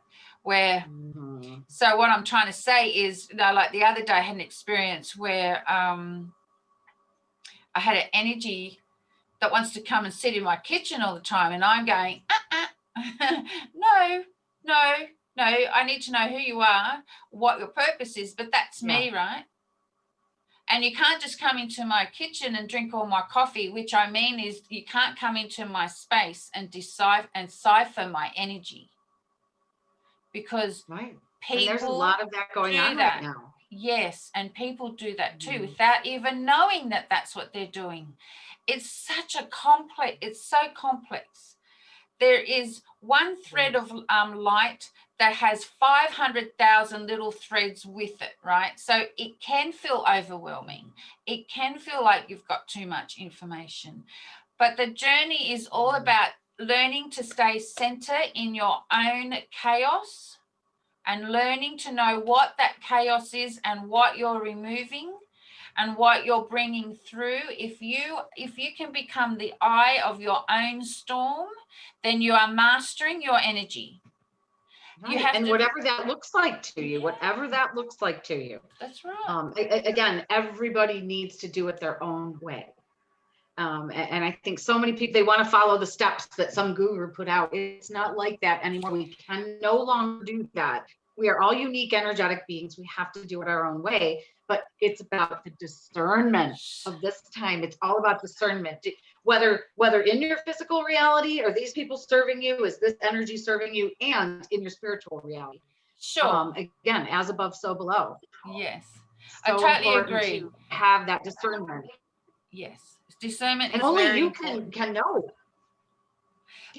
Speaker 1: So what I'm trying to say is, you know, like the other day I had an experience where I had an energy that wants to come and sit in my kitchen all the time, and I'm going, no, I need to know who you are, what your purpose is, but that's me, right? And you can't just come into my kitchen and drink all my coffee, which I mean is you can't come into my space and cipher my energy, because
Speaker 2: Right.
Speaker 1: people
Speaker 2: And there's a lot of that going on right now.
Speaker 1: Yes, and people do that too without even knowing that that's what they're doing. It's such a complex, it's so complex. There is one thread of light that has 500,000 little threads with it, right? So it can feel overwhelming. It can feel like you've got too much information. But the journey is all about learning to stay center in your own chaos and learning to know what that chaos is and what you're removing and what you're bringing through. If you can become the eye of your own storm, then you are mastering your energy.
Speaker 2: Right. And whatever that looks like to you, whatever that looks like to you.
Speaker 1: That's right.
Speaker 2: Again, everybody needs to do it their own way. And I think so many people, they want to follow the steps that some guru put out. It's not like that anymore. We can no longer do that. We are all unique energetic beings. We have to do it our own way, but it's about the discernment of this time. It's all about discernment, whether in your physical reality, or these people serving you, is this energy serving you, and in your spiritual reality.
Speaker 1: Sure.
Speaker 2: Again, as above, so below.
Speaker 1: Yes.
Speaker 2: So
Speaker 1: I totally
Speaker 2: important
Speaker 1: agree.
Speaker 2: to have that discernment.
Speaker 1: Yes. Discernment
Speaker 2: And
Speaker 1: is
Speaker 2: only
Speaker 1: very
Speaker 2: you
Speaker 1: important.
Speaker 2: can know.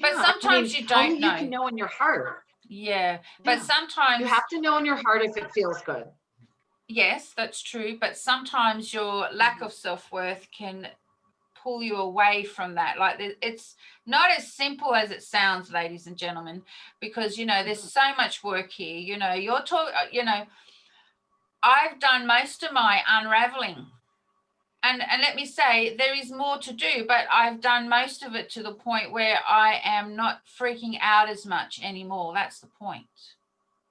Speaker 1: But sometimes you don't
Speaker 2: only
Speaker 1: know.
Speaker 2: You can know in your heart.
Speaker 1: Yeah. But sometimes
Speaker 2: you have to know in your heart if it feels good.
Speaker 1: Yes, that's true. But sometimes your lack of self-worth can pull you away from that. Like, it's not as simple as it sounds, ladies and gentlemen, because, there's so much work here. I've done most of my unraveling. And let me say, there is more to do, but I've done most of it to the point where I am not freaking out as much anymore. That's the point,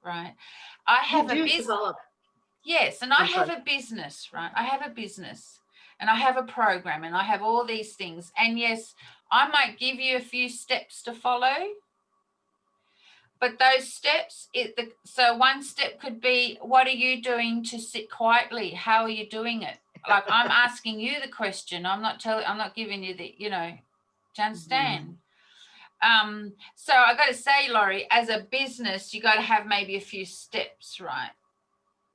Speaker 1: right? I have a business. Yes, and I have a business, right? I have a business, and I have a program, and I have all these things. And yes, I might give you a few steps to follow, but those steps, so one step could be, what are you doing to sit quietly? How are you doing it? Like, I'm asking you the question. I'm not giving you the, do you understand? So I got to say, Laurie, as a business, you got to have maybe a few steps, right?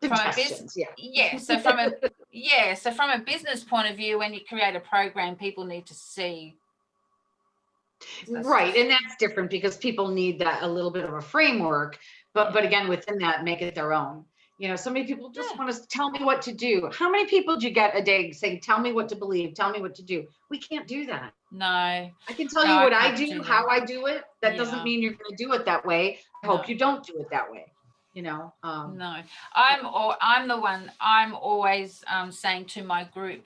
Speaker 2: Suggestions,
Speaker 1: So from a business point of view, when you create a program, people need to see.
Speaker 2: Right. And that's different because people need that a little bit of a framework, but again, within that, make it their own. So many people just want to tell me what to do. How many people do you get a day saying, tell me what to believe, tell me what to do? We can't do that.
Speaker 1: No. I
Speaker 2: can tell you what I do, how I do it. That doesn't mean you're going to do it that way. I hope you don't do it that way.
Speaker 1: No, I'm the one, I'm always saying to my group,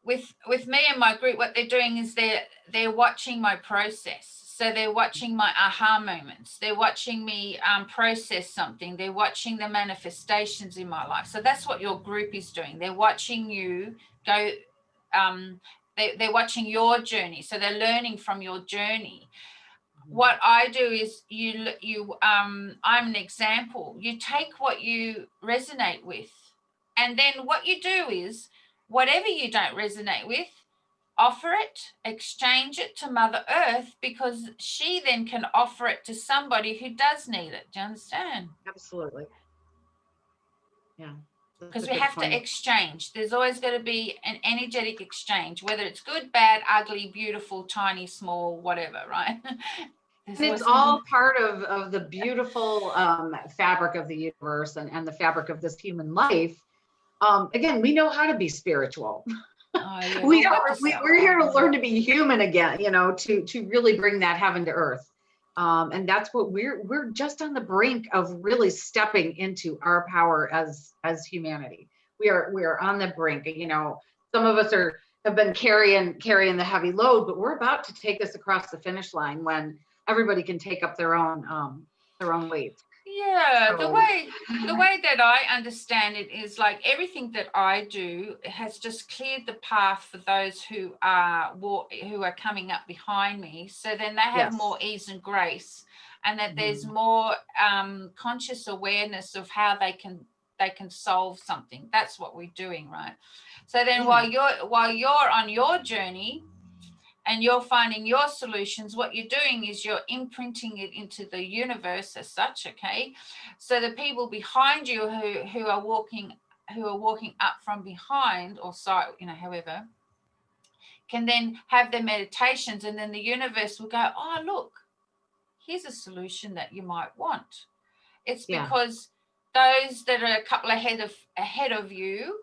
Speaker 1: with me and my group, what they're doing is they're watching my process. So they're watching my aha moments. They're watching me process something. They're watching the manifestations in my life. So that's what your group is doing. They're watching you go. They're watching your journey. So they're learning from your journey. What I do is I'm an example. You take what you resonate with, and then what you do is, whatever you don't resonate with, offer it, exchange it to Mother Earth, because she then can offer it to somebody who does need it. Do you understand?
Speaker 2: Absolutely. Yeah.
Speaker 1: Because we have to exchange. There's always got to be an energetic exchange, whether it's good, bad, ugly, beautiful, tiny, small, whatever, right?
Speaker 2: And it's all part of the beautiful fabric of the universe and the fabric of this human life. Again, we know how to be spiritual. We're here to learn to be human again, to really bring that heaven to earth. And that's what we're just on the brink of really stepping into our power as humanity. We are on the brink. Some of us have been carrying the heavy load, but we're about to take this across the finish line when everybody can take up their own weight.
Speaker 1: Yeah, the way that I understand it is, like, everything that I do has just cleared the path for those who are coming up behind me. So then they have more ease and grace, and that there's more conscious awareness of how they they can solve something. That's what we're doing, right? So then
Speaker 2: Yeah.
Speaker 1: while you're on your journey and you're finding your solutions, what you're doing is you're imprinting it into the universe as such, okay? So the people behind you who are walking up from behind, or side, however, can then have their meditations, and then the universe will go, oh, look, here's a solution that you might want. It's because those that are a couple ahead of you,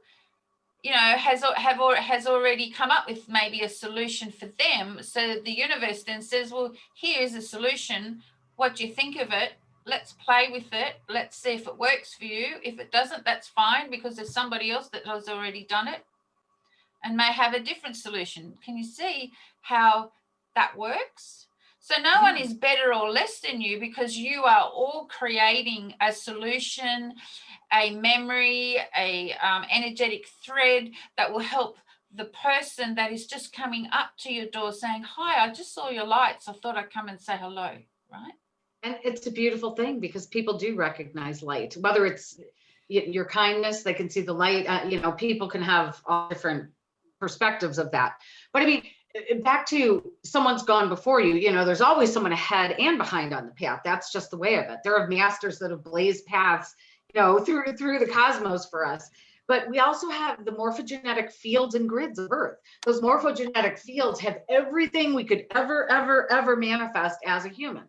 Speaker 1: has already come up with maybe a solution for them. So the universe then says, well, here's a solution. What do you think of it? Let's play with it. Let's see if it works for you. If it doesn't, that's fine, because there's somebody else that has already done it and may have a different solution. Can you see how that works? So no one is better or less than you, because you are all creating a solution, a memory, a energetic thread that will help the person that is just coming up to your door saying, hi, I just saw your lights. I thought I'd come and say hello, right?
Speaker 2: And it's a beautiful thing, because people do recognize light, whether it's your kindness, they can see the light. People can have all different perspectives of that. But I mean, back to someone's gone before you, there's always someone ahead and behind on the path. That's just the way of it. There are masters that have blazed paths, through the cosmos for us. But we also have the morphogenetic fields and grids of Earth. Those morphogenetic fields have everything we could ever manifest as a human.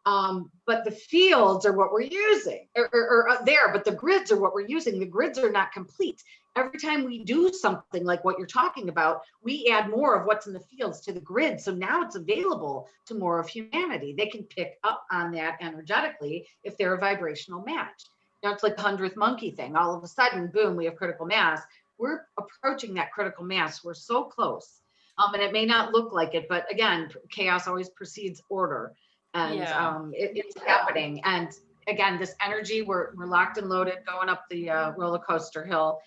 Speaker 2: But the fields are what we're using, or there, but the grids are what we're using. The grids are not complete. Every time we do something like what you're talking about, we add more of what's in the fields to the grid. So now it's available to more of humanity. They can pick up on that energetically if they're a vibrational match. It's like the 100th monkey thing. All of a sudden, boom, we have critical mass. We're approaching that critical mass. We're so close. And it may not look like it, but again, chaos always precedes order. And it's happening. And again, this energy, we're locked and loaded going up the roller coaster hill.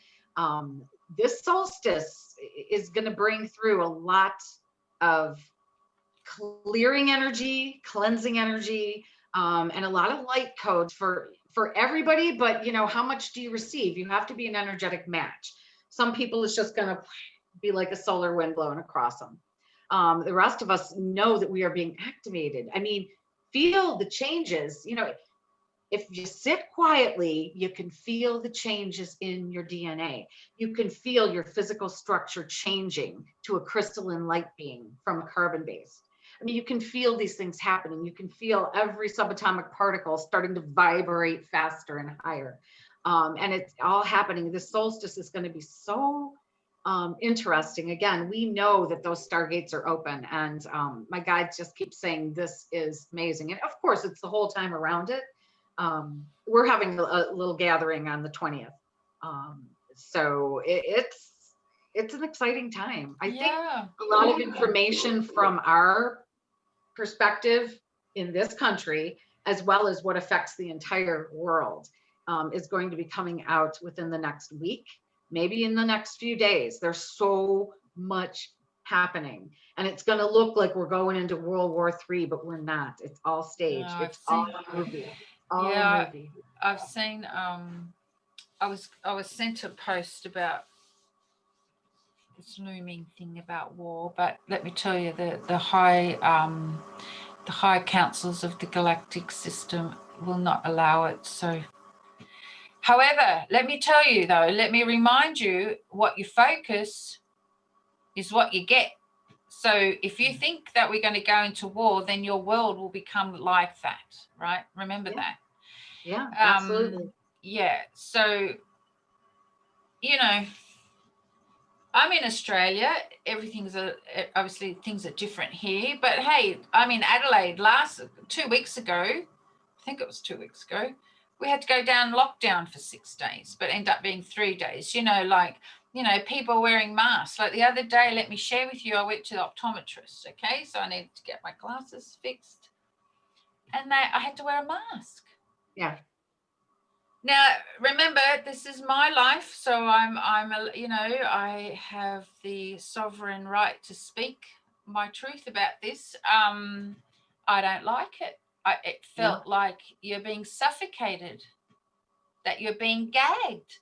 Speaker 2: This solstice is going to bring through a lot of clearing energy, cleansing energy, and a lot of light codes for everybody. But how much do you receive? You have to be an energetic match. Some people, it's just going to be like a solar wind blowing across them. The rest of us know that we are being activated. I mean, feel the changes. If you sit quietly, you can feel the changes in your DNA. You can feel your physical structure changing to a crystalline light being from a carbon base. I mean, you can feel these things happening. You can feel every subatomic particle starting to vibrate faster and higher. And it's all happening. This solstice is going to be so interesting. Again, we know that those stargates are open, and my guides just keep saying this is amazing. And of course, it's the whole time around it. We're having a little gathering on the 20th. So it's an exciting time. I think a lot of information from our perspective in this country, as well as what affects the entire world, is going to be coming out within the next week, maybe in the next few days. There's so much happening, and it's going to look like we're going into World War III, but we're not. It's all staged. No, it's all a movie.
Speaker 1: I've seen. I was sent a post about this looming thing about war, but let me tell you, the high councils of the galactic system will not allow it. So, however, let me tell you though, let me remind you, what you focus is what you get. So if you think that we're going to go into war, then your world will become like that, right? Remember that.
Speaker 2: Yeah, absolutely.
Speaker 1: Yeah. So, I'm in Australia. Everything's obviously things are different here. But hey, I'm in Adelaide. 2 weeks ago, I think it was 2 weeks ago, we had to go down lockdown for 6 days, but end up being 3 days. People wearing masks. Like the other day, let me share with you, I went to the optometrist. Okay, so I needed to get my glasses fixed, and I had to wear a mask.
Speaker 2: Yeah.
Speaker 1: Now, remember, this is my life, so I have the sovereign right to speak my truth about this. I don't like it. It felt like you're being suffocated. that you're being gagged.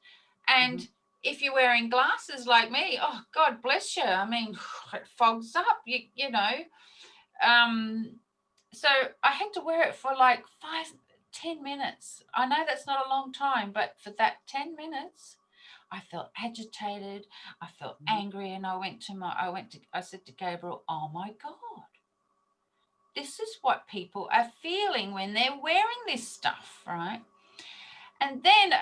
Speaker 1: And if you're wearing glasses like me, oh, God bless you. I mean, it fogs up, you know. So I had to wear it for like 5-10 minutes. I know that's not a long time, but for that 10 minutes, I felt agitated. I felt angry, and I said to Gabriel, "Oh my God, this is what people are feeling when they're wearing this stuff, right?" And then,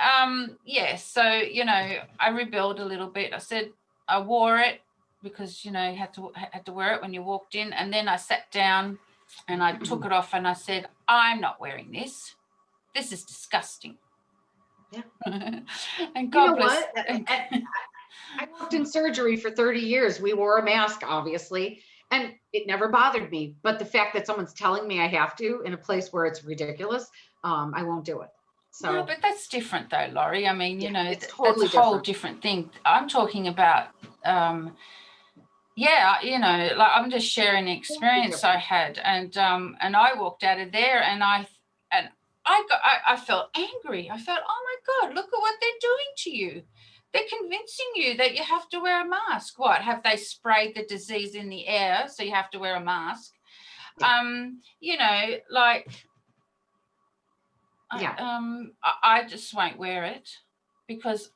Speaker 1: so, you know, I rebelled a little bit. I said I wore it because, you know, you had to wear it when you walked in. And then I sat down and I took it off and I said, "I'm not wearing this. This is disgusting."
Speaker 2: Yeah.
Speaker 1: And God
Speaker 2: you know
Speaker 1: bless.
Speaker 2: what? I worked in surgery for 30 years. We wore a mask, obviously, and it never bothered me. But the fact that someone's telling me I have to in a place where it's ridiculous, I won't do it. So,
Speaker 1: no, but that's different though, Laurie. I mean, you know,
Speaker 2: it's totally
Speaker 1: that's a whole different thing. I'm talking about, you know, like I'm just sharing the experience I had, and I walked out of there, and I felt angry. I felt, oh my God, look at what they're doing to you. They're convincing you that you have to wear a mask. What, have they sprayed the disease in the air so you have to wear a mask? You know, like, I just won't wear it because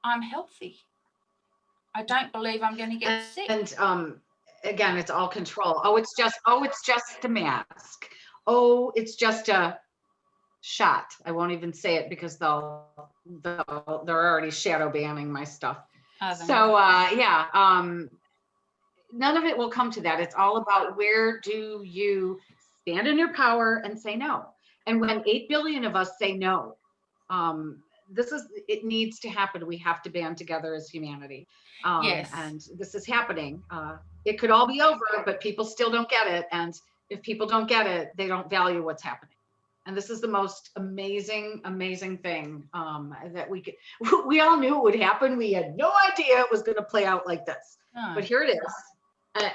Speaker 1: I'm healthy. I don't believe I'm going to get sick.
Speaker 2: And again, it's all control. Oh, it's just a mask. Oh, it's just a shot. I won't even say it because they're already shadow banning my stuff. So none of it will come to that. It's all about, where do you stand in your power and say no? And when 8 billion of us say no, it needs to happen. We have to band together as humanity.
Speaker 1: Yes.
Speaker 2: And this is happening. It could all be over, but people still don't get it. And if people don't get it, they don't value what's happening. And this is the most amazing, amazing thing that we all knew it would happen. We had no idea it was going to play out like this, but here it is.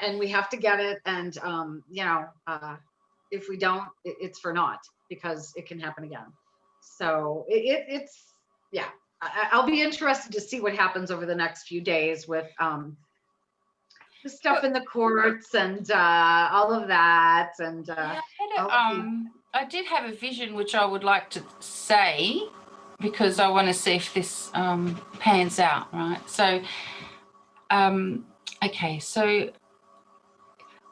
Speaker 2: And we have to get it. And, if we don't, it's for naught, because it can happen again. So I'll be interested to see what happens over the next few days with the stuff in the courts and all of that. And
Speaker 1: I did have a vision which I would like to say, because I want to see if this pans out, right? So, okay, so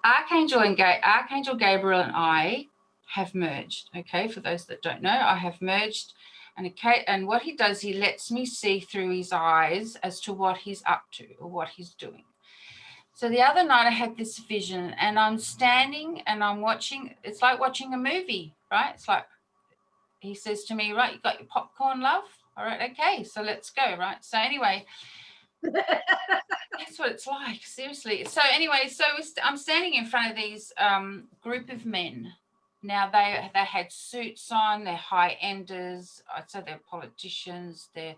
Speaker 1: Archangel Gabriel and I have merged. Okay, for those that don't know, I have merged, and what he does, he lets me see through his eyes as to what he's up to or what he's doing. So the other night I had this vision, and I'm standing and I'm watching. It's like watching a movie, right? It's like he says to me, "Right, you got your popcorn, love? All right, okay, so let's go." Right. So anyway. That's what it's like, seriously. So anyway, I'm standing in front of these group of men. Now they had suits on, they're high-enders, I'd say they're politicians, they're,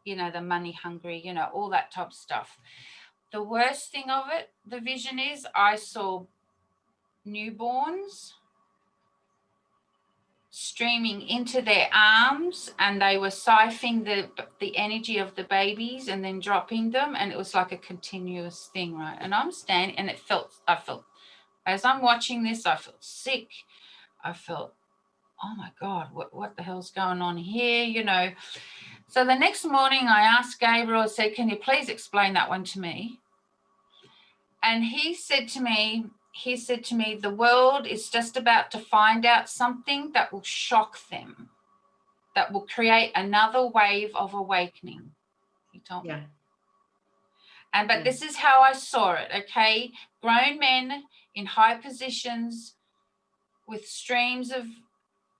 Speaker 1: you know, they're money hungry, you know, all that type of stuff. The worst thing of it, the vision is, I saw newborns streaming into their arms, and they were siphoning the energy of the babies and then dropping them, and it was like a continuous thing, right? And I'm standing, and I felt, as I'm watching this, I felt sick. I felt, oh my God, what the hell's going on here, you know? So the next morning I asked Gabriel, I said, "Can you please explain that one to me?" And he said to me, the world is just about to find out something that will shock them, that will create another wave of awakening, he told me. But this is how I saw it, okay? Grown men in high positions with streams of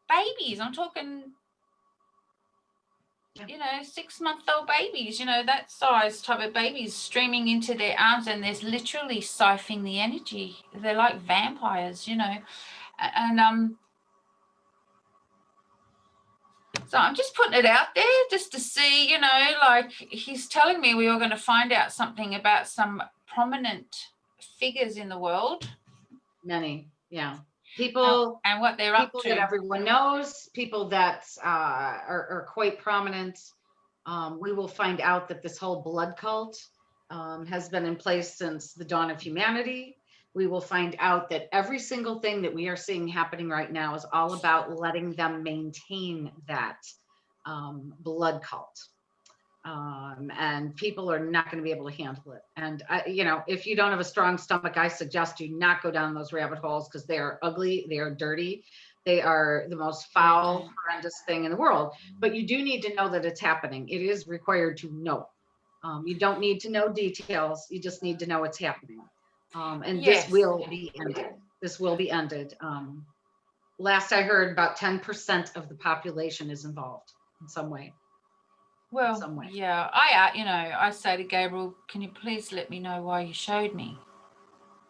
Speaker 1: babies. I'm talking, you know, 6-month-old babies, you know, that size type of babies streaming into their arms, and they're literally siphoning the energy. They're like vampires, you know. And so I'm just putting it out there just to see, you know, like he's telling me we are going to find out something about some prominent figures in the world.
Speaker 2: Many, yeah. People,
Speaker 1: and what they're up
Speaker 2: people
Speaker 1: to.
Speaker 2: that everyone knows, people that are quite prominent. We will find out that this whole blood cult has been in place since the dawn of humanity. We will find out that every single thing that we are seeing happening right now is all about letting them maintain that blood cult. And people are not going to be able to handle it. And you know, if you don't have a strong stomach, I suggest you not go down those rabbit holes, because they are ugly, they are dirty, they are the most foul, horrendous thing in the world. But you do need to know that it's happening. It is required to know. You don't need to know details. You just need to know it's happening. And
Speaker 1: Yes.
Speaker 2: this will be ended. This will be ended. Last I heard, about 10% of the population is involved in some way.
Speaker 1: Well, yeah, I say to Gabriel, can you please let me know why you showed me?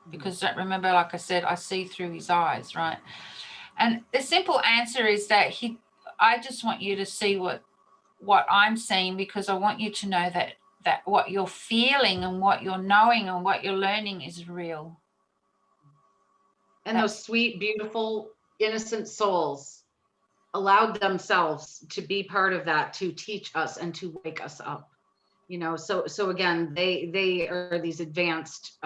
Speaker 1: Because remember, like I said, I see through his eyes, right? And the simple answer is that I just want you to see what I'm seeing, because I want you to know that what you're feeling and what you're knowing and what you're learning is real.
Speaker 2: And those sweet, beautiful, innocent souls allowed themselves to be part of that, to teach us and to wake us up. You know, so again, they are these advanced,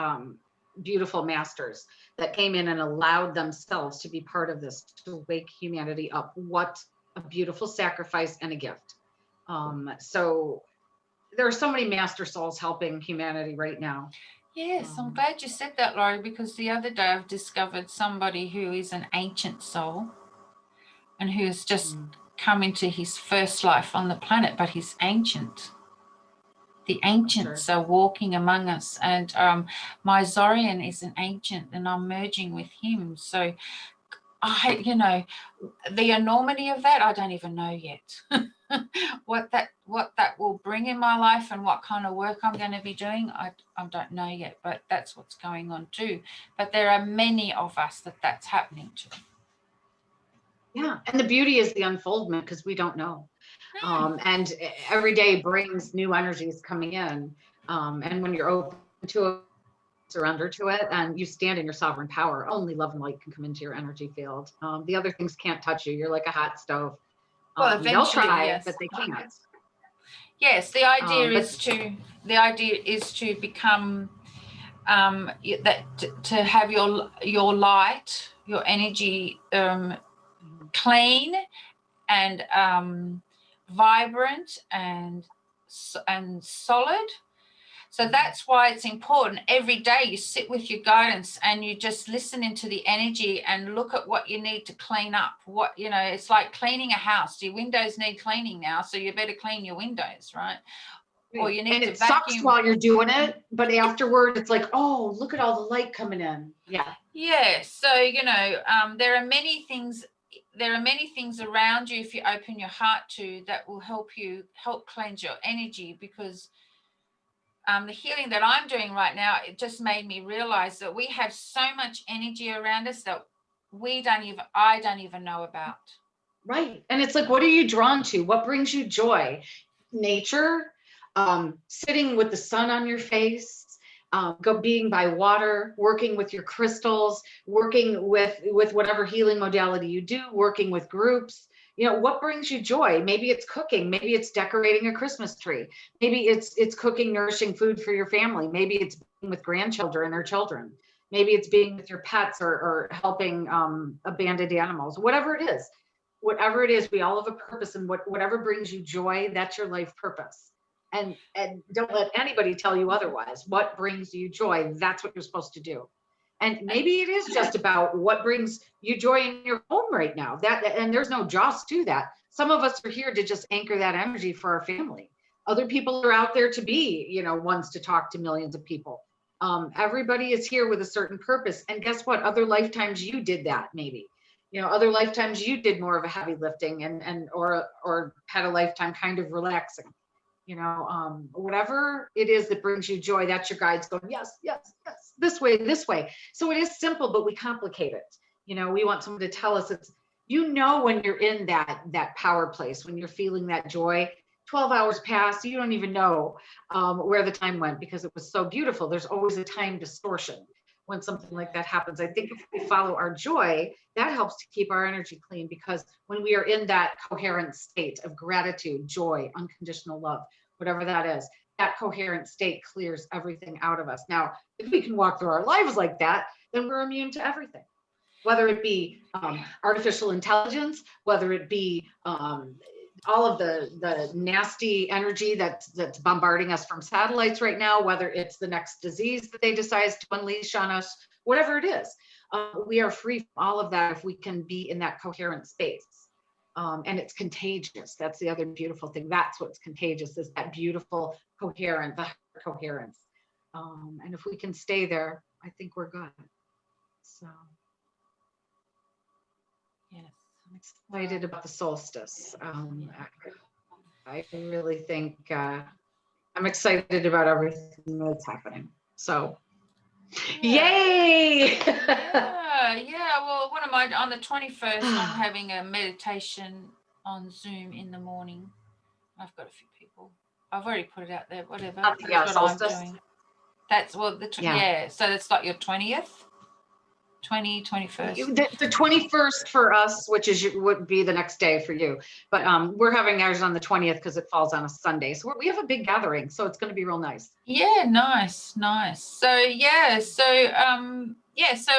Speaker 2: beautiful masters that came in and allowed themselves to be part of this, to wake humanity up. What a beautiful sacrifice and a gift. So there are so many master souls helping humanity right now.
Speaker 1: Yes, I'm glad you said that, Laurie, because the other day I've discovered somebody who is an ancient soul and who has just come into his first life on the planet, but he's ancient. The ancients are walking among us, and my Zorian is an ancient, and I'm merging with him. So the enormity of that, I don't even know yet. what that will bring in my life and what kind of work I'm going to be doing, I don't know yet, but that's what's going on too. But there are many of us that's happening to.
Speaker 2: Yeah, and the beauty is the unfoldment, because we don't know. And every day brings new energies coming in. And when you're open to it, surrender to it, and you stand in your sovereign power, only love and light can come into your energy field. The other things can't touch you. You're like a hot stove.
Speaker 1: Well,
Speaker 2: they'll try,
Speaker 1: yes.
Speaker 2: but they can't.
Speaker 1: Yes, the idea is to become to have your light, your energy clean and vibrant and solid. So that's why it's important. Every day you sit with your guidance and you just listen into the energy and look at what you need to clean up. It's like cleaning a house. Your windows need cleaning now, so you better clean your windows, right? Or you need to vacuum.
Speaker 2: Sucks while you're doing it, but afterward it's like, oh, look at all the light coming in. Yeah.
Speaker 1: Yeah. So there are many things. There are many things around you, if you open your heart to, that will help cleanse your energy, because the healing that I'm doing right now, it just made me realize that we have so much energy around us that I don't even know about.
Speaker 2: Right. And it's like, what are you drawn to? What brings you joy? Nature, sitting with the sun on your face, being by water, working with your crystals, working with whatever healing modality you do, working with groups. What brings you joy? Maybe it's cooking. Maybe it's decorating a Christmas tree. Maybe it's cooking nourishing food for your family. Maybe it's being with grandchildren or children. Maybe it's being with your pets or helping abandoned animals. Whatever it is, we all have a purpose, and whatever brings you joy, that's your life purpose. And don't let anybody tell you otherwise. What brings you joy, that's what you're supposed to do. And maybe it is just about what brings you joy in your home right now. And there's no joss to that. Some of us are here to just anchor that energy for our family. Other people are out there to be, ones to talk to millions of people. Everybody is here with a certain purpose. And guess what? Other lifetimes you did that, maybe. Other lifetimes you did more of a heavy lifting or had a lifetime kind of relaxing. Whatever it is that brings you joy, that's your guides going, yes, yes, yes, this way. So it is simple, but we complicate it. We want someone to tell us when you're in that power place, when you're feeling that joy, 12 hours pass, you don't even know where the time went, because it was so beautiful. There's always a time distortion. when something like that happens. I think if we follow our joy, that helps to keep our energy clean, because when we are in that coherent state of gratitude, joy, unconditional love, whatever that is, that coherent state clears everything out of us. Now, if we can walk through our lives like that, then we're immune to everything, whether it be artificial intelligence, whether it be all of the nasty energy that's bombarding us from satellites right now, whether it's the next disease that they decide to unleash on us, whatever it is, we are free from all of that if we can be in that coherent space. And it's contagious. That's the other beautiful thing. That's what's contagious, is that beautiful coherent, the coherence. And if we can stay there, I think we're good. So
Speaker 1: Yes.
Speaker 2: I'm excited about the solstice. I really think I'm excited about everything that's happening. So, yay!
Speaker 1: Yeah. Well, what am I on the 21st? I'm having a meditation on Zoom in the morning. I've got a few people. I've already put it out there. Whatever. That's what I'm doing. That's So it's like your 20th. 21st.
Speaker 2: The 21st for us, which would be the next day for you, but we're having ours on the 20th because it falls on a Sunday, so we have a big gathering, so it's going to be real nice.
Speaker 1: Yeah, nice. So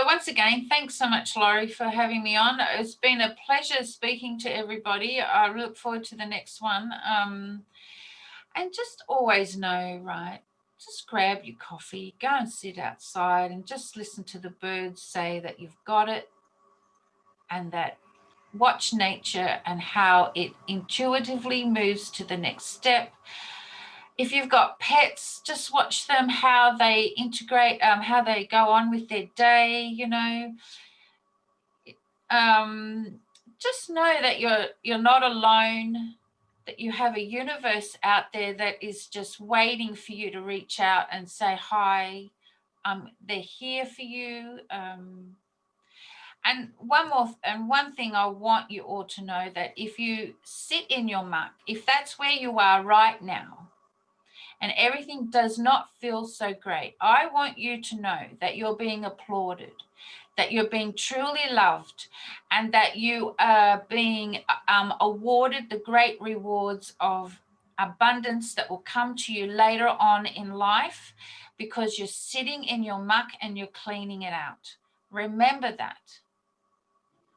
Speaker 1: once again, thanks so much, Laurie, for having me on. It's been a pleasure speaking to everybody. I look forward to the next one. And just always know, right, just grab your coffee, go and sit outside and just listen to the birds say that you've got it, and that watch nature and how it intuitively moves to the next step. If you've got pets, just watch them, how they integrate, how they go on with their day, just know that you're not alone, that you have a universe out there that is just waiting for you to reach out and say hi. They're here for you. And one thing I want you all to know, that if you sit in your muck, if that's where you are right now, and everything does not feel so great, I want you to know that you're being applauded, that you're being truly loved, and that you are being awarded the great rewards of abundance that will come to you later on in life, because you're sitting in your muck and you're cleaning it out. Remember that.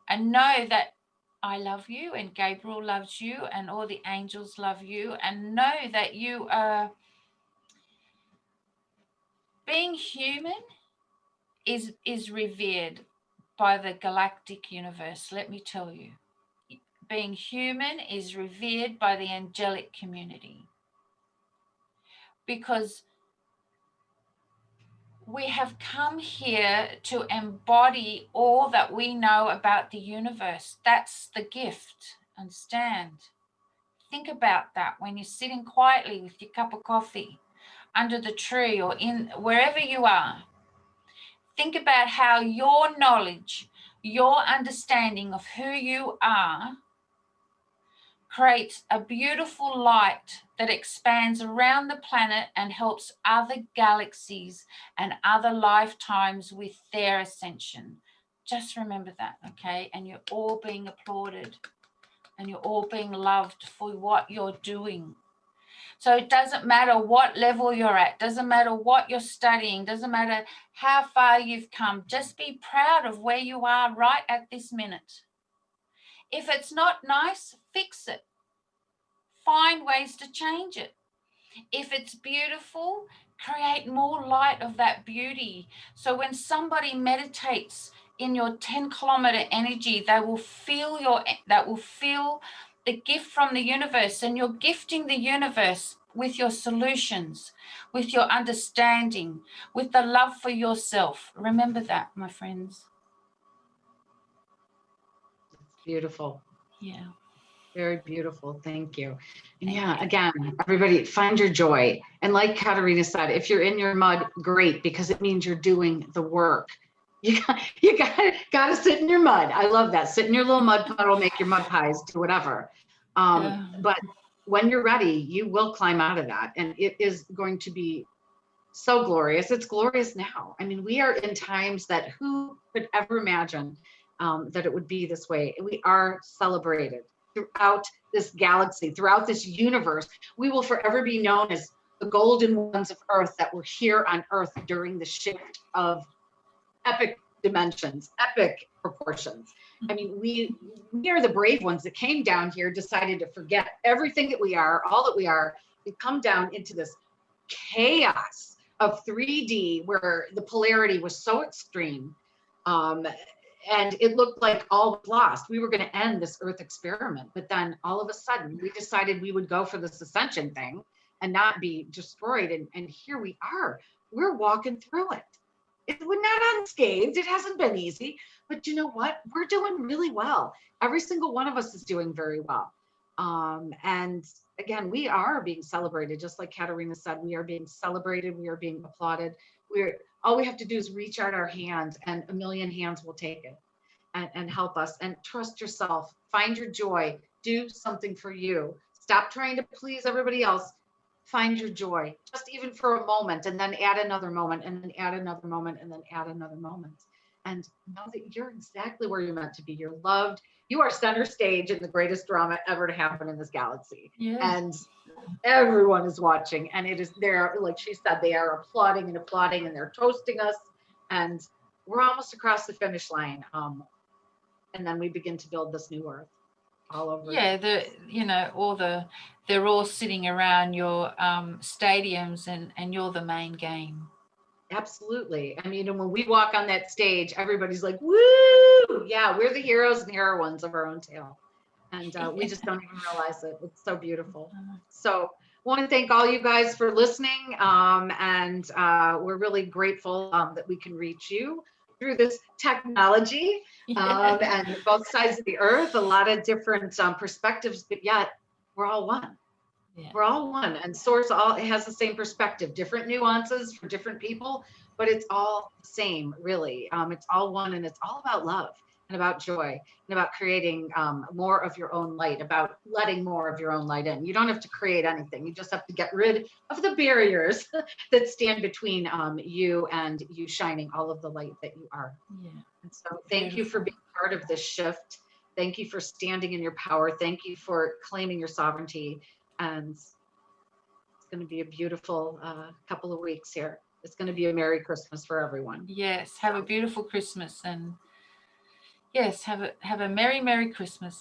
Speaker 1: And know that I love you, and Gabriel loves you, and all the angels love you, and know that you are being human is revered by the galactic universe. Let me tell you, being human is revered by the angelic community, because we have come here to embody all that we know about the universe. That's the gift. Understand? Think about that when you're sitting quietly with your cup of coffee under the tree or in wherever you are. Think about how your knowledge, your understanding of who you are creates a beautiful light that expands around the planet and helps other galaxies and other lifetimes with their ascension. Just remember that, okay? And you're all being applauded, and you're all being loved for what you're doing. So it doesn't matter what level you're at, doesn't matter what you're studying, doesn't matter how far you've come. Just be proud of where you are right at this minute. If it's not nice, fix it. Find ways to change it. If it's beautiful, create more light of that beauty. So when somebody meditates in your 10-kilometer energy, they will feel the gift from the universe, and you're gifting the universe with your solutions, with your understanding, with the love for yourself. Remember that, my friends.
Speaker 2: It's beautiful.
Speaker 1: Yeah.
Speaker 2: Very beautiful. Thank you. And yeah, again, everybody find your joy. And like Katerina said, if you're in your mud, great, because it means you're doing the work. You got to sit in your mud. I love that. Sit in your little mud puddle, make your mud pies, do whatever. But when you're ready, you will climb out of that. And it is going to be so glorious. It's glorious now. I mean, we are in times that who could ever imagine that it would be this way. We are celebrated throughout this galaxy, throughout this universe. We will forever be known as the golden ones of Earth that were here on Earth during the shift of epic dimensions, epic proportions. I mean, we are the brave ones that came down here, decided to forget everything that we are, all that we are, and come down into this chaos of 3D where the polarity was so extreme. And it looked like all was lost. We were going to end this Earth experiment. But then all of a sudden, we decided we would go for this ascension thing and not be destroyed. And here we are. We're walking through it. We're not unscathed. It hasn't been easy. But you know what? We're doing really well. Every single one of us is doing very well. And again, we are being celebrated. Just like Katerina said, we are being celebrated. We are being applauded. All we have to do is reach out our hand and a million hands will take it and help us. And trust yourself. Find your joy. Do something for you. Stop trying to please everybody else. Find your joy, just even for a moment, and then add another moment, and then add another moment, and then add another moment. And know that you're exactly where you're meant to be. You're loved. You are center stage in the greatest drama ever to happen in this galaxy.
Speaker 1: Yeah.
Speaker 2: And everyone is watching. And it is there, like she said, they are applauding and applauding, and they're toasting us. And we're almost across the finish line. And then we begin to build this new Earth. All over.
Speaker 1: Yeah, they're all sitting around your stadiums and you're the main game.
Speaker 2: Absolutely. I mean, and when we walk on that stage, everybody's like, woo! Yeah, we're the heroes and heroines of our own tale. And we just don't even realize it. It's so beautiful. So I want to thank all you guys for listening. And we're really grateful that we can reach you through this technology and both sides of the earth, a lot of different perspectives, but yet we're all one. Yeah. We're all one, and source it has the same perspective, different nuances for different people, but it's all the same, really. It's all one, and it's all about love and about joy and about creating more of your own light, about letting more of your own light in. You don't have to create anything. You just have to get rid of the barriers that stand between you and you shining all of the light that you are. Yeah. And so thank you for being part of this shift. Thank you for standing in your power. Thank you for claiming your sovereignty. And it's going to be a beautiful couple of weeks here. It's going to be a Merry Christmas for everyone.
Speaker 1: Yes. Have a beautiful Christmas, and yes, have a Merry Christmas.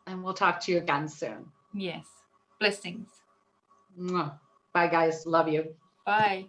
Speaker 2: And we'll talk to you again soon.
Speaker 1: Yes. Blessings.
Speaker 2: Bye, guys. Love you.
Speaker 1: Bye.